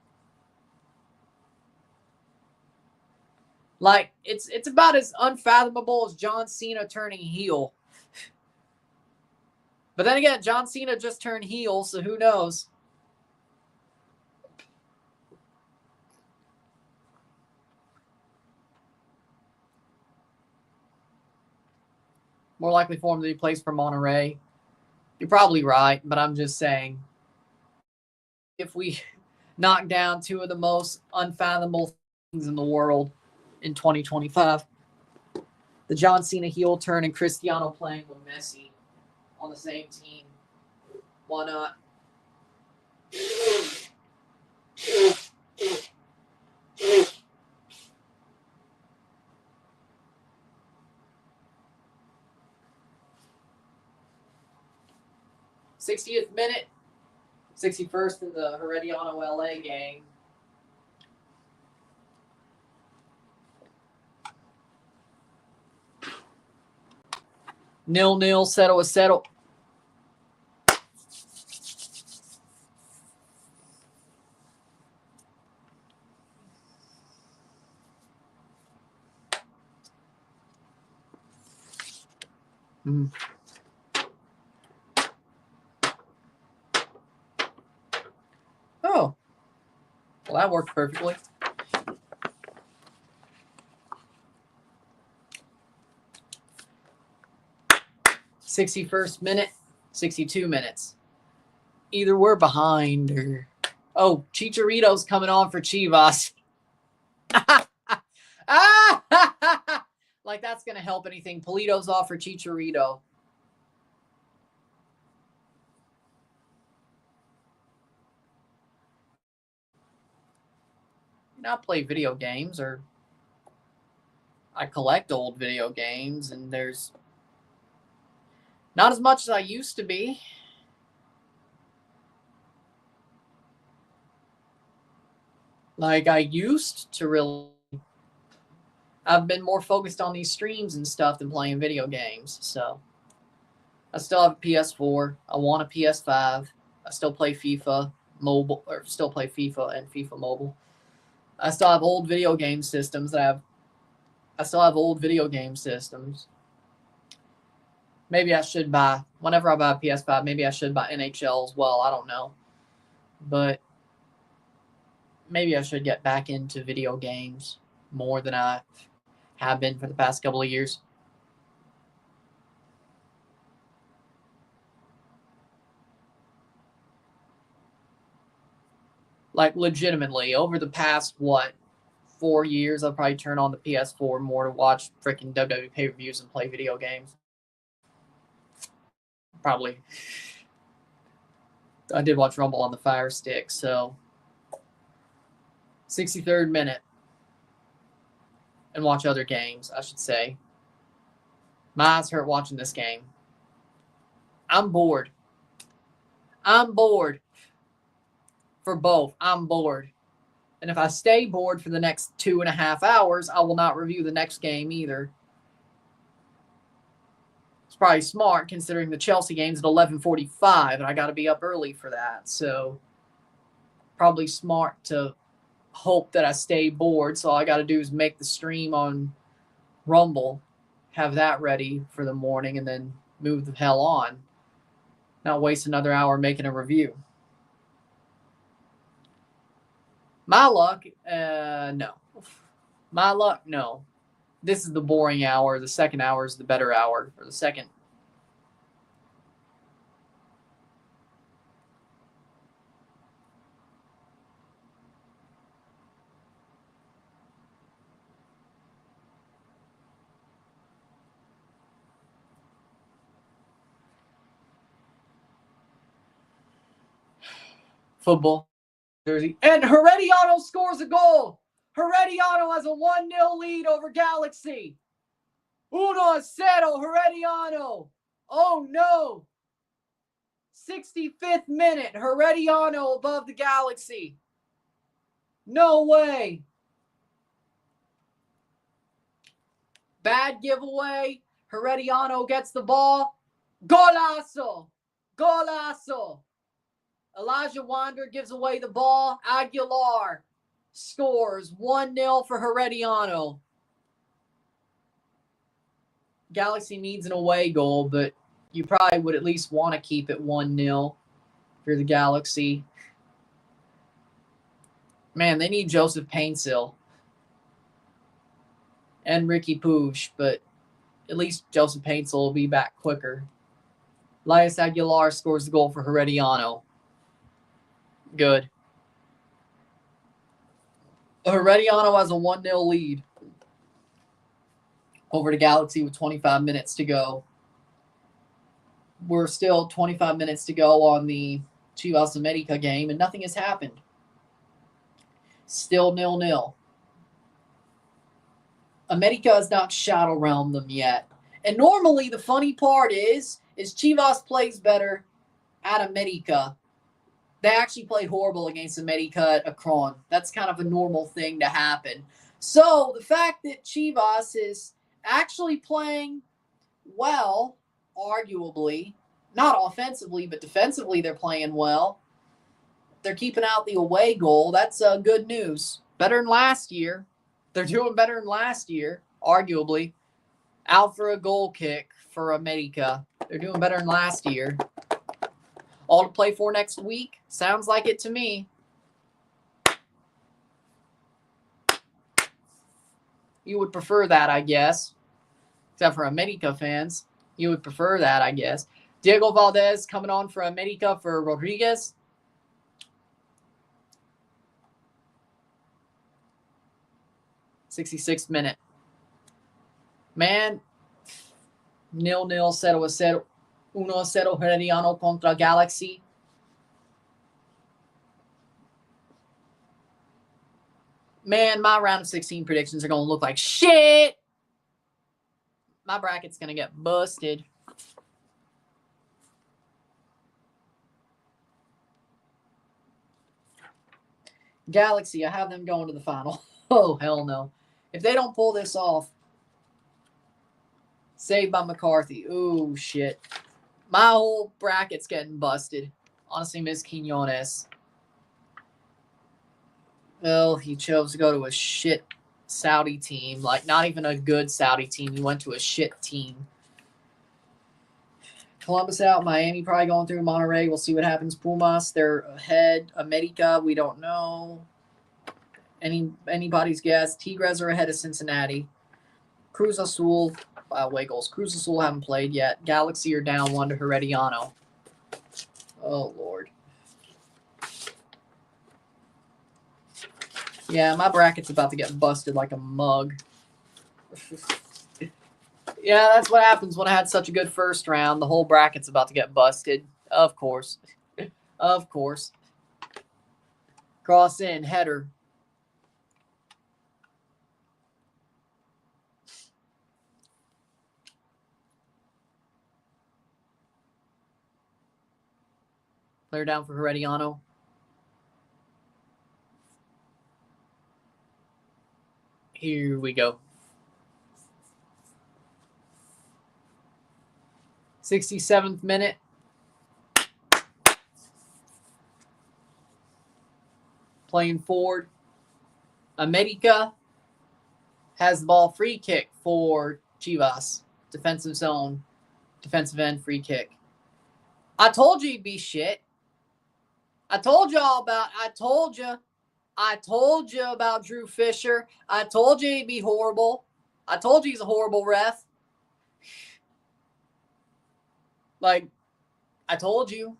Like, it's about as unfathomable as John Cena turning heel. But then again, John Cena just turned heel, so who knows? More likely for him to be placed for Monterrey. You're probably right, but I'm just saying. If we knock down two of the most unfathomable things in the world in 2025, the John Cena heel turn and Cristiano playing with Messi on the same team. Why not? '60th minute, 61st in the Herediano LA game. Nil-nil, settle a settle. Oh. Well, that worked perfectly. '61st minute, 62 minutes. Either we're behind or... Oh, Chicharito's coming on for Chivas. Like that's going to help anything. Polito's off for Chicharito. I play video games, or I collect old video games, and there's not as much as I used to be. Like, I used to really... I've been more focused on these streams and stuff than playing video games, so... I still have a PS4. I want a PS5. I still play FIFA mobile, or still play FIFA and FIFA mobile. I still have old video game systems I still have old video game systems. Maybe I should buy, whenever I buy a PS5, maybe I should buy NHL as well. I don't know. But maybe I should get back into video games more than I have been for the past couple of years. Like, legitimately, over the past, 4 years, I'll probably turn on the PS4 more to watch freaking WWE pay-per-views and play video games. Probably. I did watch Rumble on the Fire Stick, so 63rd minute. And watch other games, I should say. My eyes hurt watching this game. I'm bored. For both, I'm bored. And if I stay bored for the next 2.5 hours, I will not review the next game either. It's probably smart considering the Chelsea game's at 11:45 and I got to be up early for that. So probably smart to hope that I stay bored. So all I got to do is make the stream on Rumble, have that ready for the morning, and then move the hell on. Not waste another hour making a review. My luck, no. My luck, no. This is the boring hour. The second hour is the better hour. Or the second. Football. Jersey. And Herediano scores a goal. Herediano has a 1-0 lead over Galaxy. 1-0 Herediano. Oh no. 65th minute. Herediano above the Galaxy. No way. Bad giveaway. Herediano gets the ball. Golazo. Golazo. Elijah Wander gives away the ball. Aguilar scores 1-0 for Herediano. Galaxy needs an away goal, but you probably would at least want to keep it 1-0 for the Galaxy. Man, they need Joseph Paintsill and Ricky Puig, but at least Joseph Paintsill will be back quicker. Elias Aguilar scores the goal for Herediano. Good. Herediano has a 1-0 lead over the Galaxy with 25 minutes to go. We're still 25 minutes to go on the Chivas América game, and nothing has happened. Still 0-0. América has not shadow realmed them yet. And normally the funny part is Chivas plays better at América. They actually play horrible against América at Akron. That's kind of a normal thing to happen. So the fact that Chivas is actually playing well, arguably, not offensively, but defensively they're playing well. They're keeping out the away goal. That's good news. Better than last year. They're doing better than last year, arguably. Out for a goal kick for América. They're doing better than last year. All to play for next week? Sounds like it to me. You would prefer that, I guess. Except for América fans. You would prefer that, I guess. Diego Valdez coming on for América for Rodriguez. '66th minute. Man, 0-0, 0-0. 1-0 Herediano contra Galaxy. Man, my round of 16 predictions are going to look like shit. My bracket's going to get busted. Galaxy, I have them going to the final. Oh, hell no. If they don't pull this off, saved by McCarthy. Ooh, shit. My whole bracket's getting busted. Honestly, Miss Quinones. Well, he chose to go to a shit Saudi team. Like, not even a good Saudi team. He went to a shit team. Columbus out. Miami probably going through Monterrey. We'll see what happens. Pumas, they're ahead. America, we don't know. Anybody's guess. Tigres are ahead of Cincinnati. Cruz Azul, away goals. Cruz Azul haven't played yet. Galaxy are down 1 to Herediano. Oh, Lord. Yeah, my bracket's about to get busted like a mug. Yeah, that's what happens when I had such a good first round. The whole bracket's about to get busted. Of course. Of course. Cross in, header. Player down for Herediano. Here we go. 67th minute. Playing forward. América has the ball. Free kick for Chivas. Defensive zone. Defensive end free kick. I told you he'd be shit. I told you about Drew Fisher. I told you he'd be horrible. I told you he's a horrible ref. Like, I told you.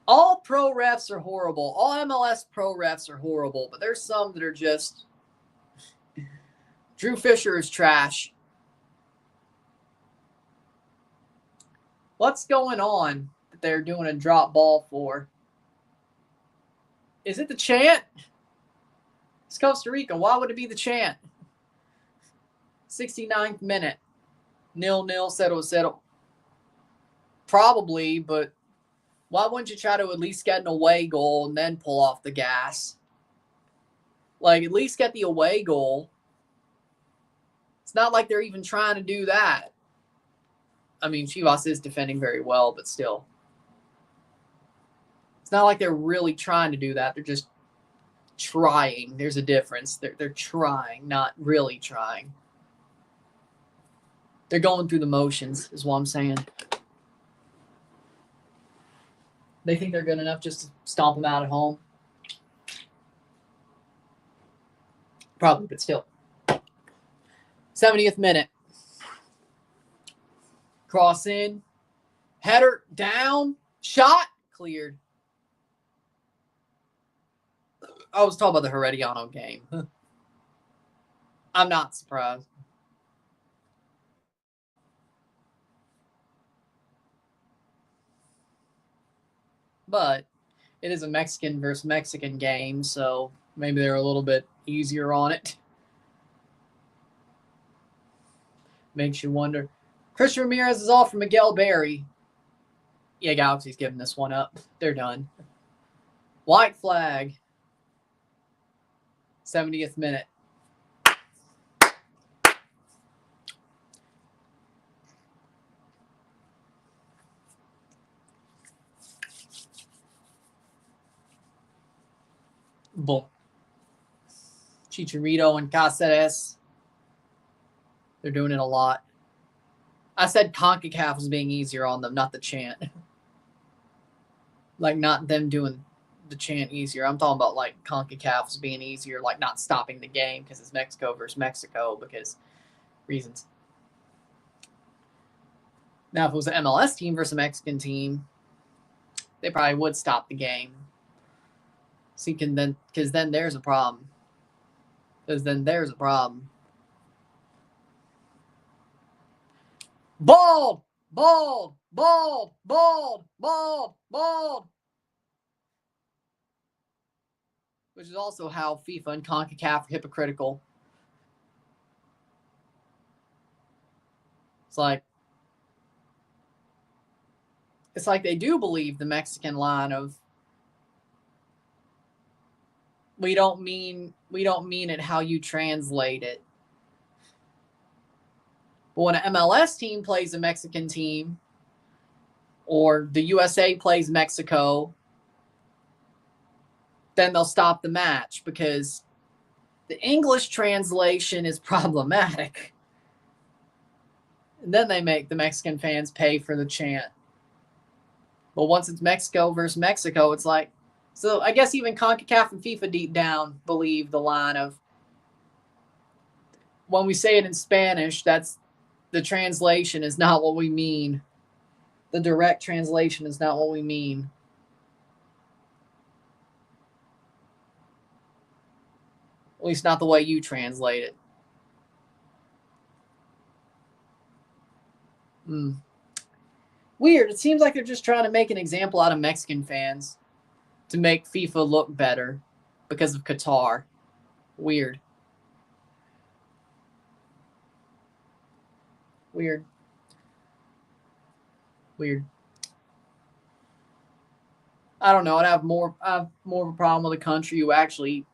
All pro refs are horrible. All MLS pro refs are horrible, but there's some that are just... Drew Fisher is trash. What's going on that they're doing a drop ball for? Is it the chant? It's Costa Rica. Why would it be the chant? 69th minute. 0-0, settle. Probably, but why wouldn't you try to at least get an away goal and then pull off the gas? Like, at least get the away goal. It's not like they're even trying to do that. I mean, Chivas is defending very well, but still. It's not like they're really trying to do that. They're just trying. There's a difference. They're trying, not really trying. They're going through the motions, is what I'm saying. They think they're good enough just to stomp them out at home. Probably, but still. 70th minute. Cross in. Header down. Shot. Cleared. I was talking about the Herediano game. I'm not surprised. But it is a Mexican versus Mexican game, so maybe they're a little bit easier on it. Makes you wonder. Christian Ramirez is off for Miguel Berry. Yeah, Galaxy's giving this one up. They're done. White flag. 70th minute. Boom. Chicharito and Cáceres. They're doing it a lot. I said CONCACAF was being easier on them, not the chant. Like, not them doing the chant easier. I'm talking about, like, CONCACAF was being easier, like, not stopping the game because it's Mexico versus Mexico because reasons. Now, if it was an MLS team versus a Mexican team, they probably would stop the game. See, because then there's a problem. Bald, bald, bald, bald, bald, bald. Which is also how FIFA and CONCACAF are hypocritical. It's like they do believe the Mexican line of we don't mean it how you translate it. But when an MLS team plays a Mexican team, or the USA plays Mexico, then they'll stop the match because the English translation is problematic. And then they make the Mexican fans pay for the chant. But once it's Mexico versus Mexico, it's like, so I guess even CONCACAF and FIFA deep down believe the line of when we say it in Spanish, that's the translation is not what we mean. The direct translation is not what we mean. At least not the way you translate it. Weird. It seems like they're just trying to make an example out of Mexican fans to make FIFA look better because of Qatar. Weird. Weird. I don't know. I have more of a problem with a country who actually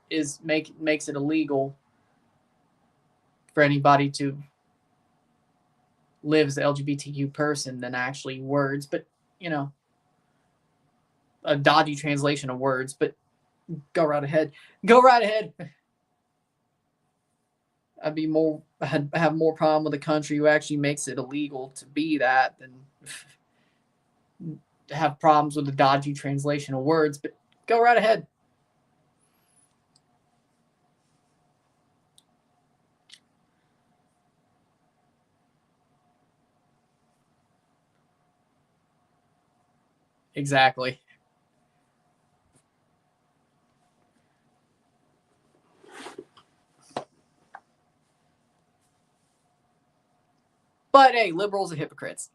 makes it illegal for anybody to live as an LGBTQ person than actually words. But a dodgy translation of words. But go right ahead. I'd have more problem with a country who actually makes it illegal to be that than have problems with the dodgy translation of words, but go right ahead. Exactly. But hey, liberals are hypocrites.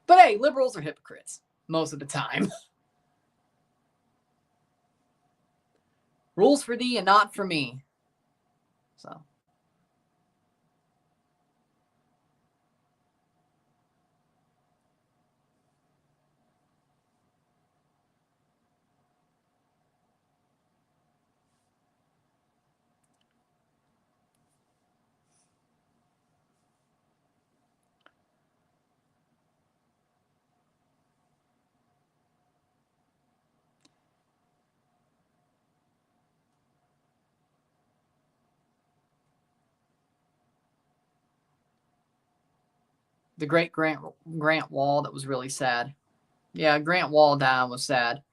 But hey, liberals are hypocrites most of the time. Rules for thee and not for me. So. The great Grant Wall, that was really sad. Yeah, Grant Wall dying was sad.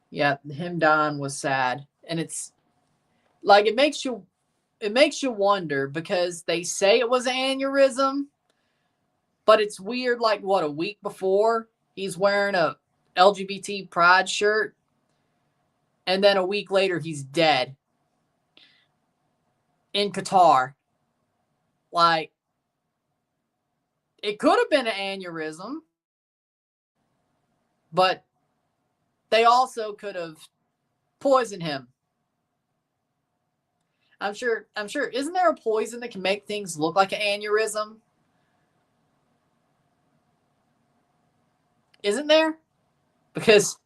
Yeah, him dying was sad. And it's like it makes you wonder because they say it was an aneurysm, but it's weird. Like what, a week before he's wearing a LGBT pride shirt, and then a week later he's dead in Qatar. Like it could have been an aneurysm, but they also could have poisoned him. I'm sure. Isn't there a poison that can make things look like an aneurysm? Isn't there? Because,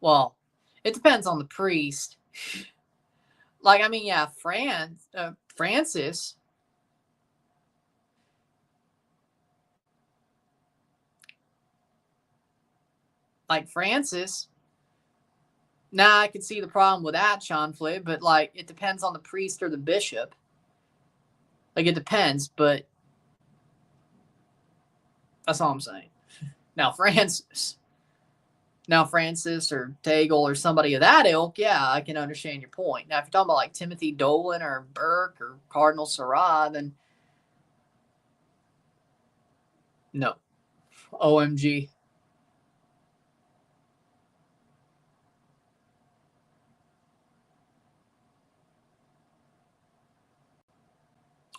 well, it depends on the priest. Like, I mean, yeah, Francis. Like Francis. Now I could see the problem with that, Sean Flip, but like it depends on the priest or the bishop. Like it depends, but that's all I'm saying. Now Francis or Tagle or somebody of that ilk, yeah, I can understand your point. Now if you're talking about like Timothy Dolan or Burke or Cardinal Sarah, then No. OMG.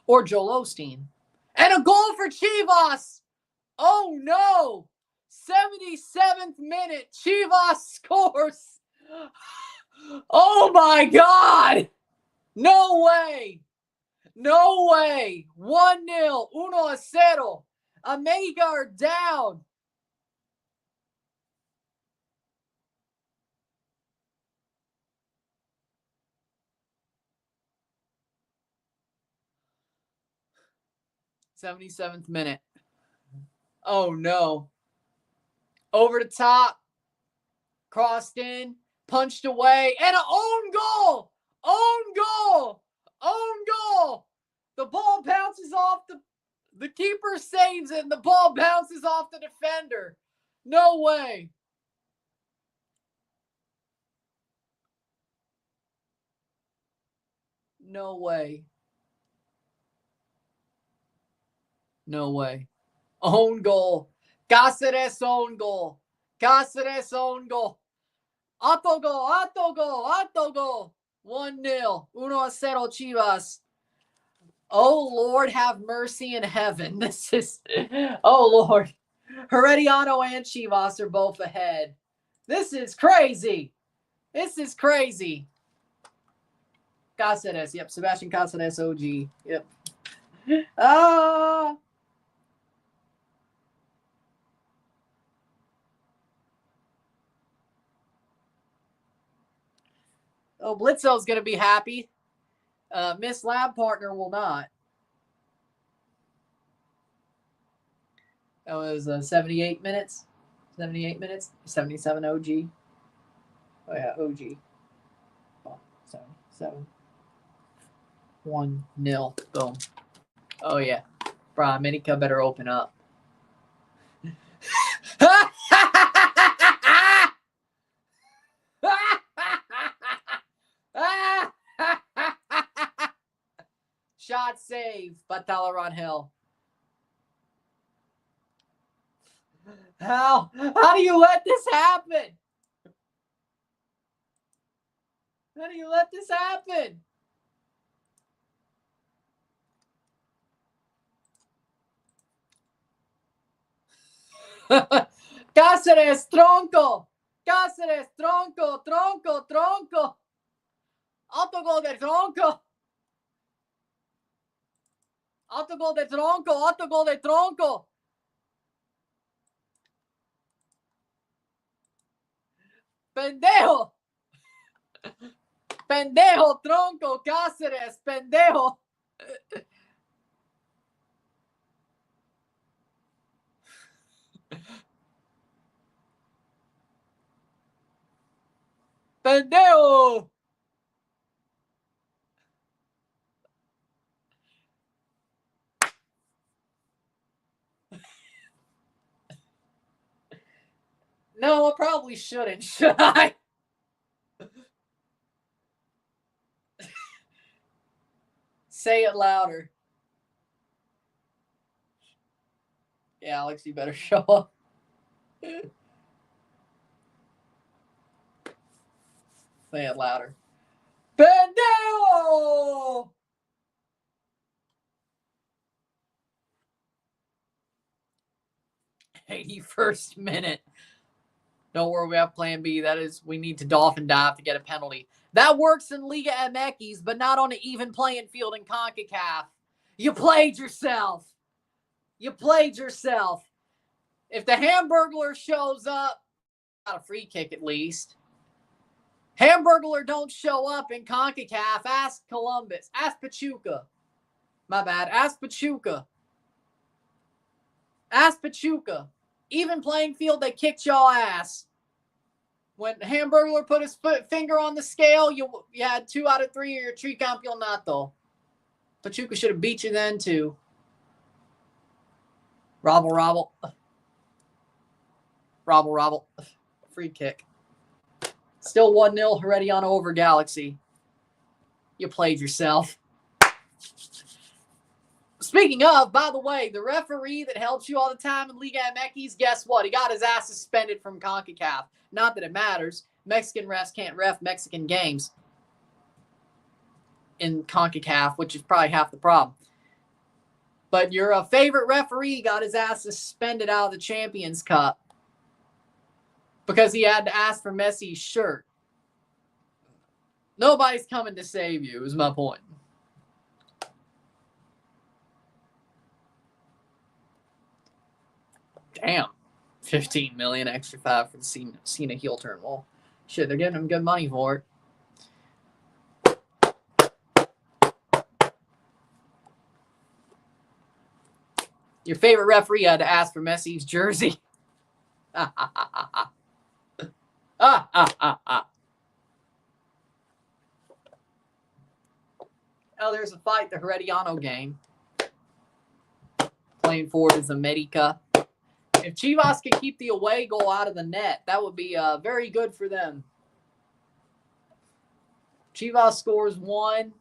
Or Joel Osteen. And a goal for Chivas. Oh, no. 77th minute. Chivas scores. Oh, my God. No way. No way. 1-0. 1-0. América are down. '77th minute. Oh, no. Over the top. Crossed in. Punched away. And an own goal. Own goal. Own goal. The ball bounces off the keeper saves it, and the ball bounces off the defender. No way. No way. No way. Own goal. Cáceres own goal. Cáceres own goal. Auto goal. Auto goal. Auto goal. 1-0. 1-0 Chivas. Oh, Lord, have mercy in heaven. This is, oh, Lord. Herediano and Chivas are both ahead. This is crazy. This is crazy. Cáceres. Yep, Sebastian Cáceres, OG. Yep. Ah. Oh, Blitzo's going to be happy. Miss Lab Partner will not. That was 78 minutes. 78 minutes. 77 OG. Oh, yeah, OG. Oh, 77. 1-0. Boom. Oh, yeah. Bro, América better open up. Shot save by Talaran Hill. How do you let this happen? How do you let this happen? Cáceres, tronco. Cáceres, tronco, tronco, tronco. Autogol de tronco. Autogol de tronco, autogol de tronco. Pendejo. Pendejo, tronco, Cáceres, pendejo. Pendejo. No, I probably shouldn't, should I? Say it louder. Yeah, Alex, you better show up. Say it louder. Pendejo! '81st minute. Don't worry, we have plan B. That is, we need to dolphin dive to get a penalty. That works in Liga MX, but not on an even playing field in CONCACAF. You played yourself. You played yourself. If the Hamburglar shows up, got a free kick at least. Hamburglar don't show up in CONCACAF. Ask Columbus. Ask Pachuca. My bad. Ask Pachuca. Ask Pachuca. Even playing field, they kicked y'all ass. When Hamburglar put his finger on the scale, you had 2 out of 3 of your tricampeonato. Pachuca should have beat you then, too. Robble, robble. Robble, robble. Free kick. Still 1-0 Herediano over Galaxy. You played yourself. Speaking of, by the way, the referee that helps you all the time in Liga MX, guess what? He got his ass suspended from CONCACAF. Not that it matters. Mexican refs can't ref Mexican games in CONCACAF, which is probably half the problem. But your favorite referee got his ass suspended out of the Champions Cup because he had to ask for Messi's shirt. Nobody's coming to save you, is my point. Damn. 15 million extra 5 for the Cena heel turn. Well, shit, they're giving him good money for it. Your favorite referee had to ask for Messi's jersey. Oh, there's a fight, the Herediano game. Playing forward is América. If Chivas can keep the away goal out of the net, that would be very good for them. Chivas scores 1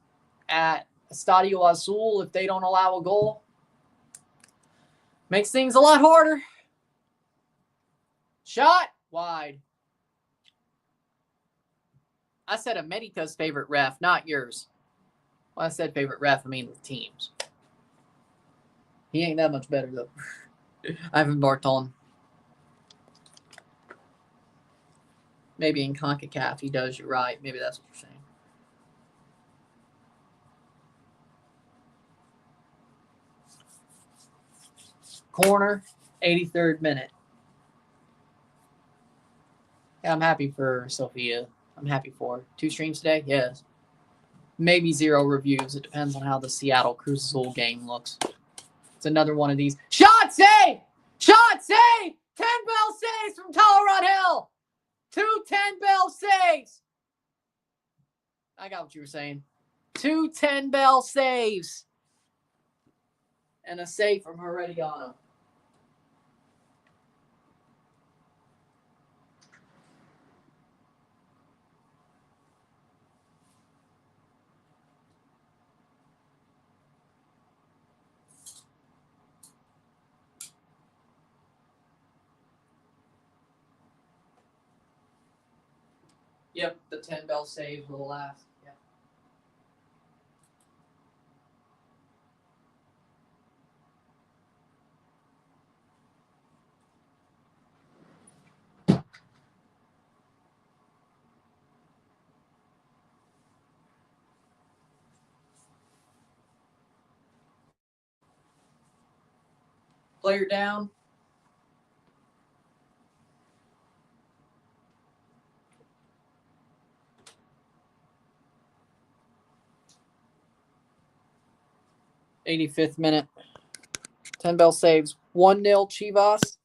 at Estadio Azul if they don't allow a goal. Makes things a lot harder. Shot wide. I said America's favorite ref, not yours. When I said favorite ref, I mean the teams. He ain't that much better, though. Ivan Barton. Maybe in CONCACAF he does, you're right. Maybe that's what you're saying. Corner, 83rd minute. Yeah, I'm happy for Sophia. I'm happy for her. 2 streams today? Yes. Maybe 0 reviews. It depends on how the Seattle Cruz Azul game looks. It's another one of these. Shot save! Shot save! 10 bell saves from Colorado Hill! 2 10-bell saves! I got what you were saying. 2 10-bell saves. And a save from Herediano. Yep, the 10-bell save will last. Yeah. Player down. '85th minute. 10-bell saves. 1-0 Chivas.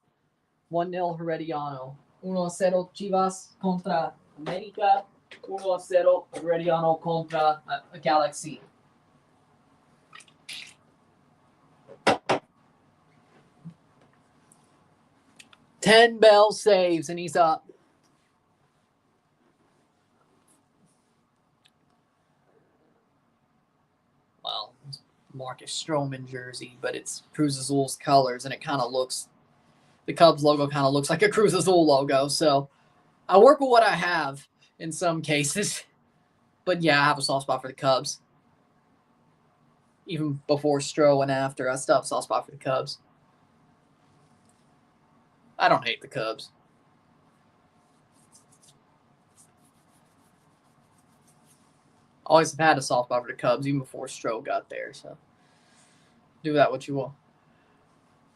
1-0 Herediano. 1-0 Chivas contra América. 1-0 Herediano contra Galaxy. Ten bell saves, and he's up. Well, Marcus Stroman jersey, but it's Cruz Azul's colors, and it kind of looks, the Cubs logo kind of looks like a Cruz Azul logo. So I work with what I have in some cases. But yeah, I have a soft spot for the Cubs. Even before Stro and after, I still have a soft spot for the Cubs. I don't hate the Cubs. Always have had a soft spot for the Cubs, even before Stro got there. So do that what you will.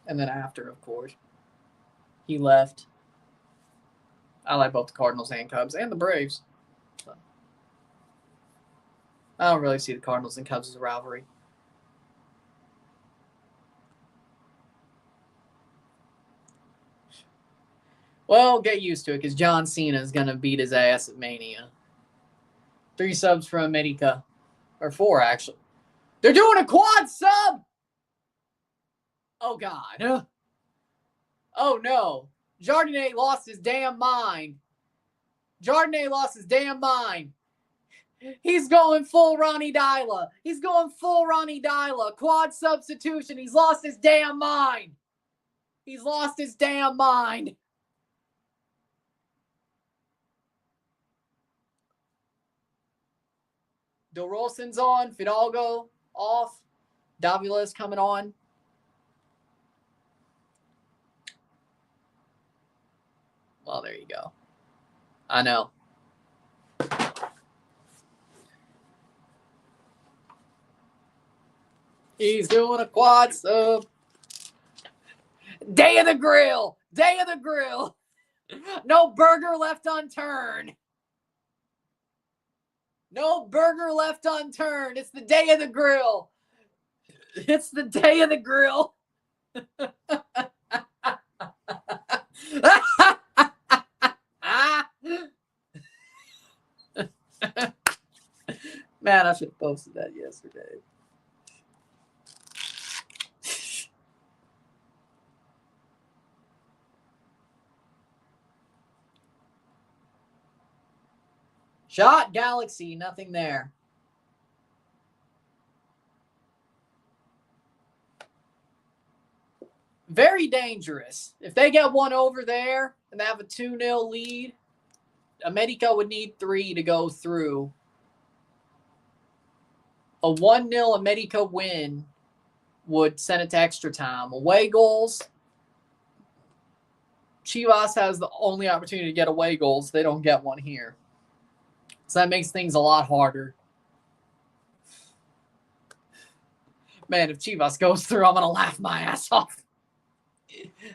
And then after, of course, he left. I like both the Cardinals and Cubs and the Braves. So I don't really see the Cardinals and Cubs as a rivalry. Well, get used to it because John Cena is going to beat his ass at Mania. 3 subs for America. Or 4, actually. They're doing a quad sub! Oh, God. Oh, no. Jardine lost his damn mind. Jardine lost his damn mind. He's going full Ronnie Dyla. He's going full Ronnie Dyla. Quad substitution. He's lost his damn mind. He's lost his damn mind. Doroson's on. Fidalgo off. Davila's coming on. Well, there you go. I know. He's doing a quad sub. Day of the grill. Day of the grill. No burger left unturned. No burger left unturned. It's the day of the grill. It's the day of the grill. Man, I should have posted that yesterday. Shot Galaxy, nothing there. Very dangerous. If they get one over there and they have a 2-0 lead, América would need 3 to go through. A 1-0 América win would send it to extra time. Away goals, Chivas has the only opportunity to get away goals. They don't get one here. So that makes things a lot harder. Man, if Chivas goes through, I'm going to laugh my ass off.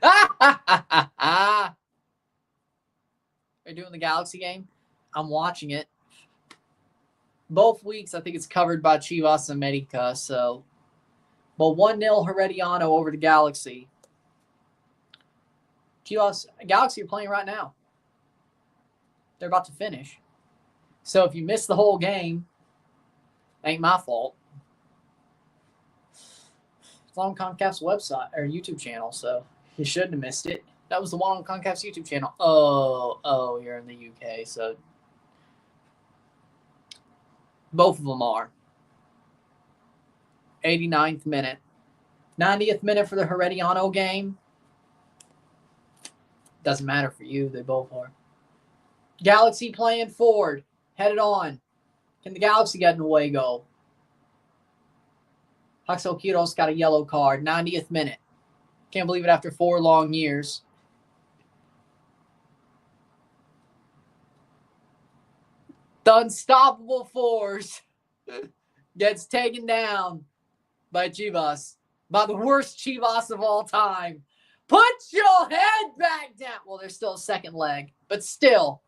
Are you doing the Galaxy game? I'm watching it. Both weeks, I think it's covered by Chivas and América. So, but 1-0 Herediano over the Galaxy. Chivas, Galaxy are playing right now. They're about to finish. So if you miss the whole game, ain't my fault. It's on CONCACAF's website or YouTube channel, so you shouldn't have missed it. That was the one on CONCACAF's YouTube channel. Oh, you're in the UK, so both of them are. 89th minute. 90th minute for the Herediano game. Doesn't matter for you. They both are. Galaxy playing forward. Headed on. Can the Galaxy get an away goal? Huxel Quiros got a yellow card. 90th minute. Can't believe it after 4 long years. The unstoppable force gets taken down by Chivas. By the worst Chivas of all time. Put your head back down. Well, there's still a second leg, but still.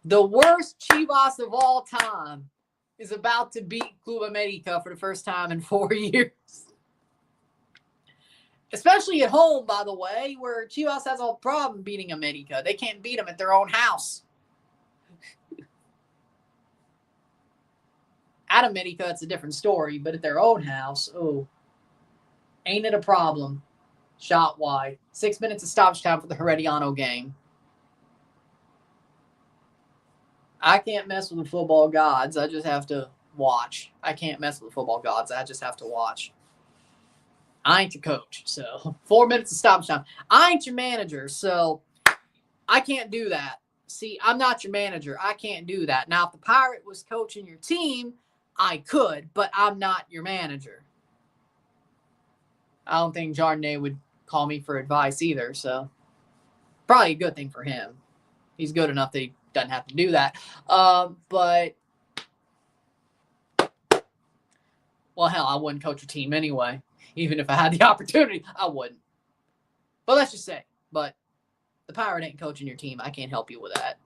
The worst Chivas of all time is about to beat Club América for the first time in 4 years. Especially at home, by the way, where Chivas has a problem beating América. They can't beat them at their own house. At América, it's a different story, but at their own house, oh, ain't it a problem? Shot wide. 6 minutes of stoppage time for the Herediano game. I can't mess with the football gods. I just have to watch. I can't mess with the football gods. I just have to watch. I ain't your coach, so 4 minutes of stoppage time. I ain't your manager, so I can't do that. See, I'm not your manager. I can't do that. Now, if the Pirate was coaching your team, I could, but I'm not your manager. I don't think Jardine would call me for advice either, so probably a good thing for him. He's good enough that he doesn't have to do that. But, well, hell, I wouldn't coach a team anyway. Even if I had the opportunity, I wouldn't. But let's just say, but the Pirate ain't coaching your team. I can't help you with that.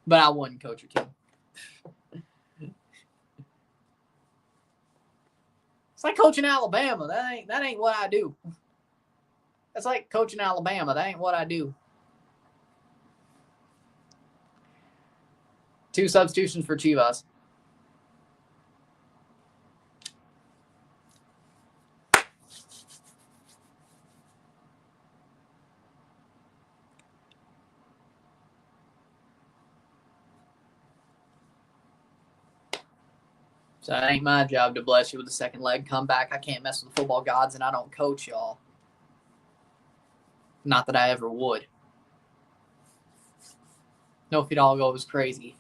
But I wouldn't coach your team. It's like coaching Alabama. That ain't what I do. That's like coaching Alabama. That ain't what I do. 2 substitutions for Chivas. So it ain't my job to bless you with a second leg comeback. I can't mess with the football gods, and I don't coach y'all. Not that I ever would. No Fidalgo was crazy.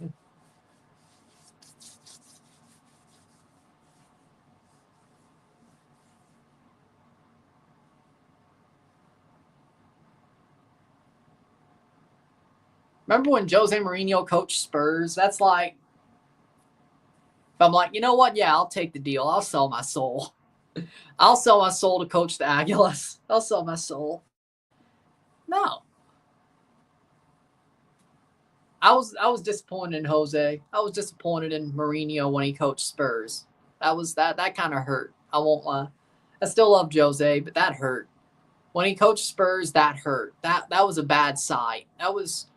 Remember when Jose Mourinho coached Spurs? That's like, I'm like, you know what? Yeah, I'll take the deal. I'll sell my soul. I'll sell my soul to coach the Aguilas. I'll sell my soul. No. I was disappointed in Jose. I was disappointed in Mourinho when he coached Spurs. That kind of hurt. I won't lie. I still love Jose, but that hurt. When he coached Spurs, that hurt. That was a bad sight. That was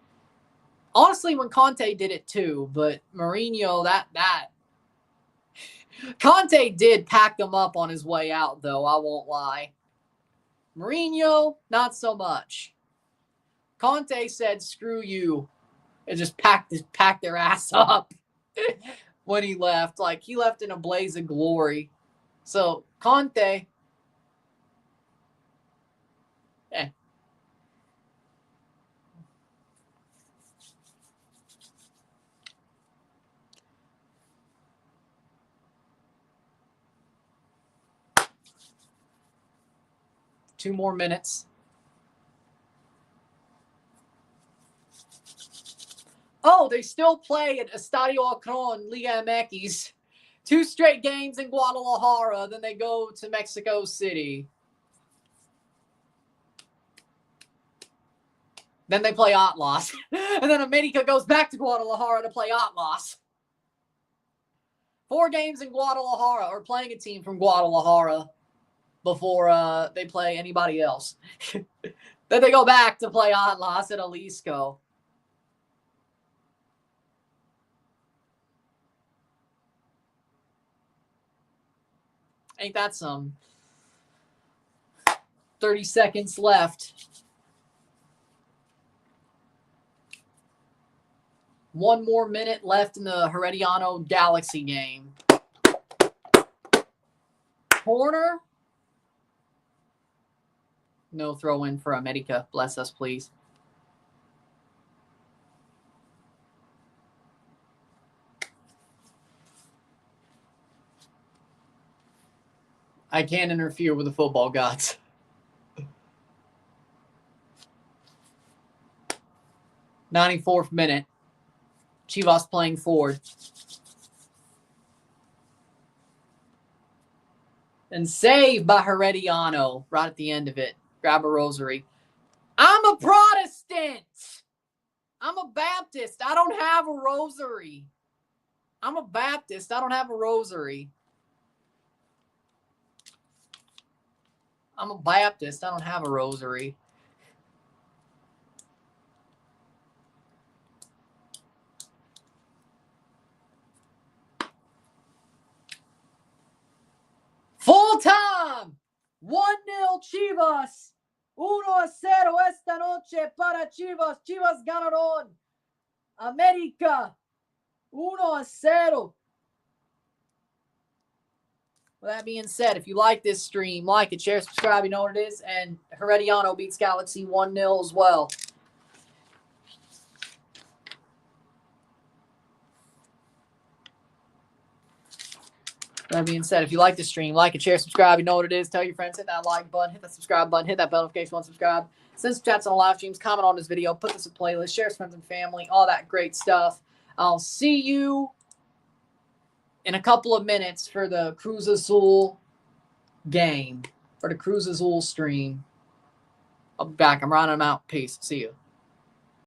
honestly when Conte did it too, but Mourinho, that Conte did pack them up on his way out, though, I won't lie. Mourinho, not so much. Conte said, screw you, and just packed their ass up when he left. Like, he left in a blaze of glory. So, Conte, 2 more minutes. Oh, they still play at Estadio Akron, Liga MX. 2 straight games in Guadalajara. Then they go to Mexico City. Then they play Atlas. And then América goes back to Guadalajara to play Atlas. 4 games in Guadalajara, or playing a team from Guadalajara before they play anybody else. Then they go back to play Atlas at Jalisco. Ain't that some? 30 seconds left. 1 more minute left in the Herediano Galaxy game. Corner. No throw in for América. Bless us, please. I can't interfere with the football gods. '94th minute. Chivas playing forward. And saved by Herediano right at the end of it. Grab a rosary. I'm a Protestant. I'm a Baptist. I don't have a rosary. I'm a Baptist. I don't have a rosary. I'm a Baptist. I don't have a rosary. Full time. 1-0 Chivas. 1-0 esta noche para Chivas. Chivas ganaron. América. 1-0. With that being said, if you like this stream, like it, share, subscribe, you know what it is. And Herediano beats Galaxy 1-0 as well. That being said, if you like this stream, like it, share, subscribe, you know what it is. Tell your friends, hit that like button, hit that subscribe button, hit that bell notification once subscribe. Send some chats on the live streams, comment on this video, put this in playlist, share with friends and family, all that great stuff. I'll see you in a couple of minutes for the Cruz Azul game, for the Cruz Azul stream. I'll be back. I'm running them out. Peace. See you.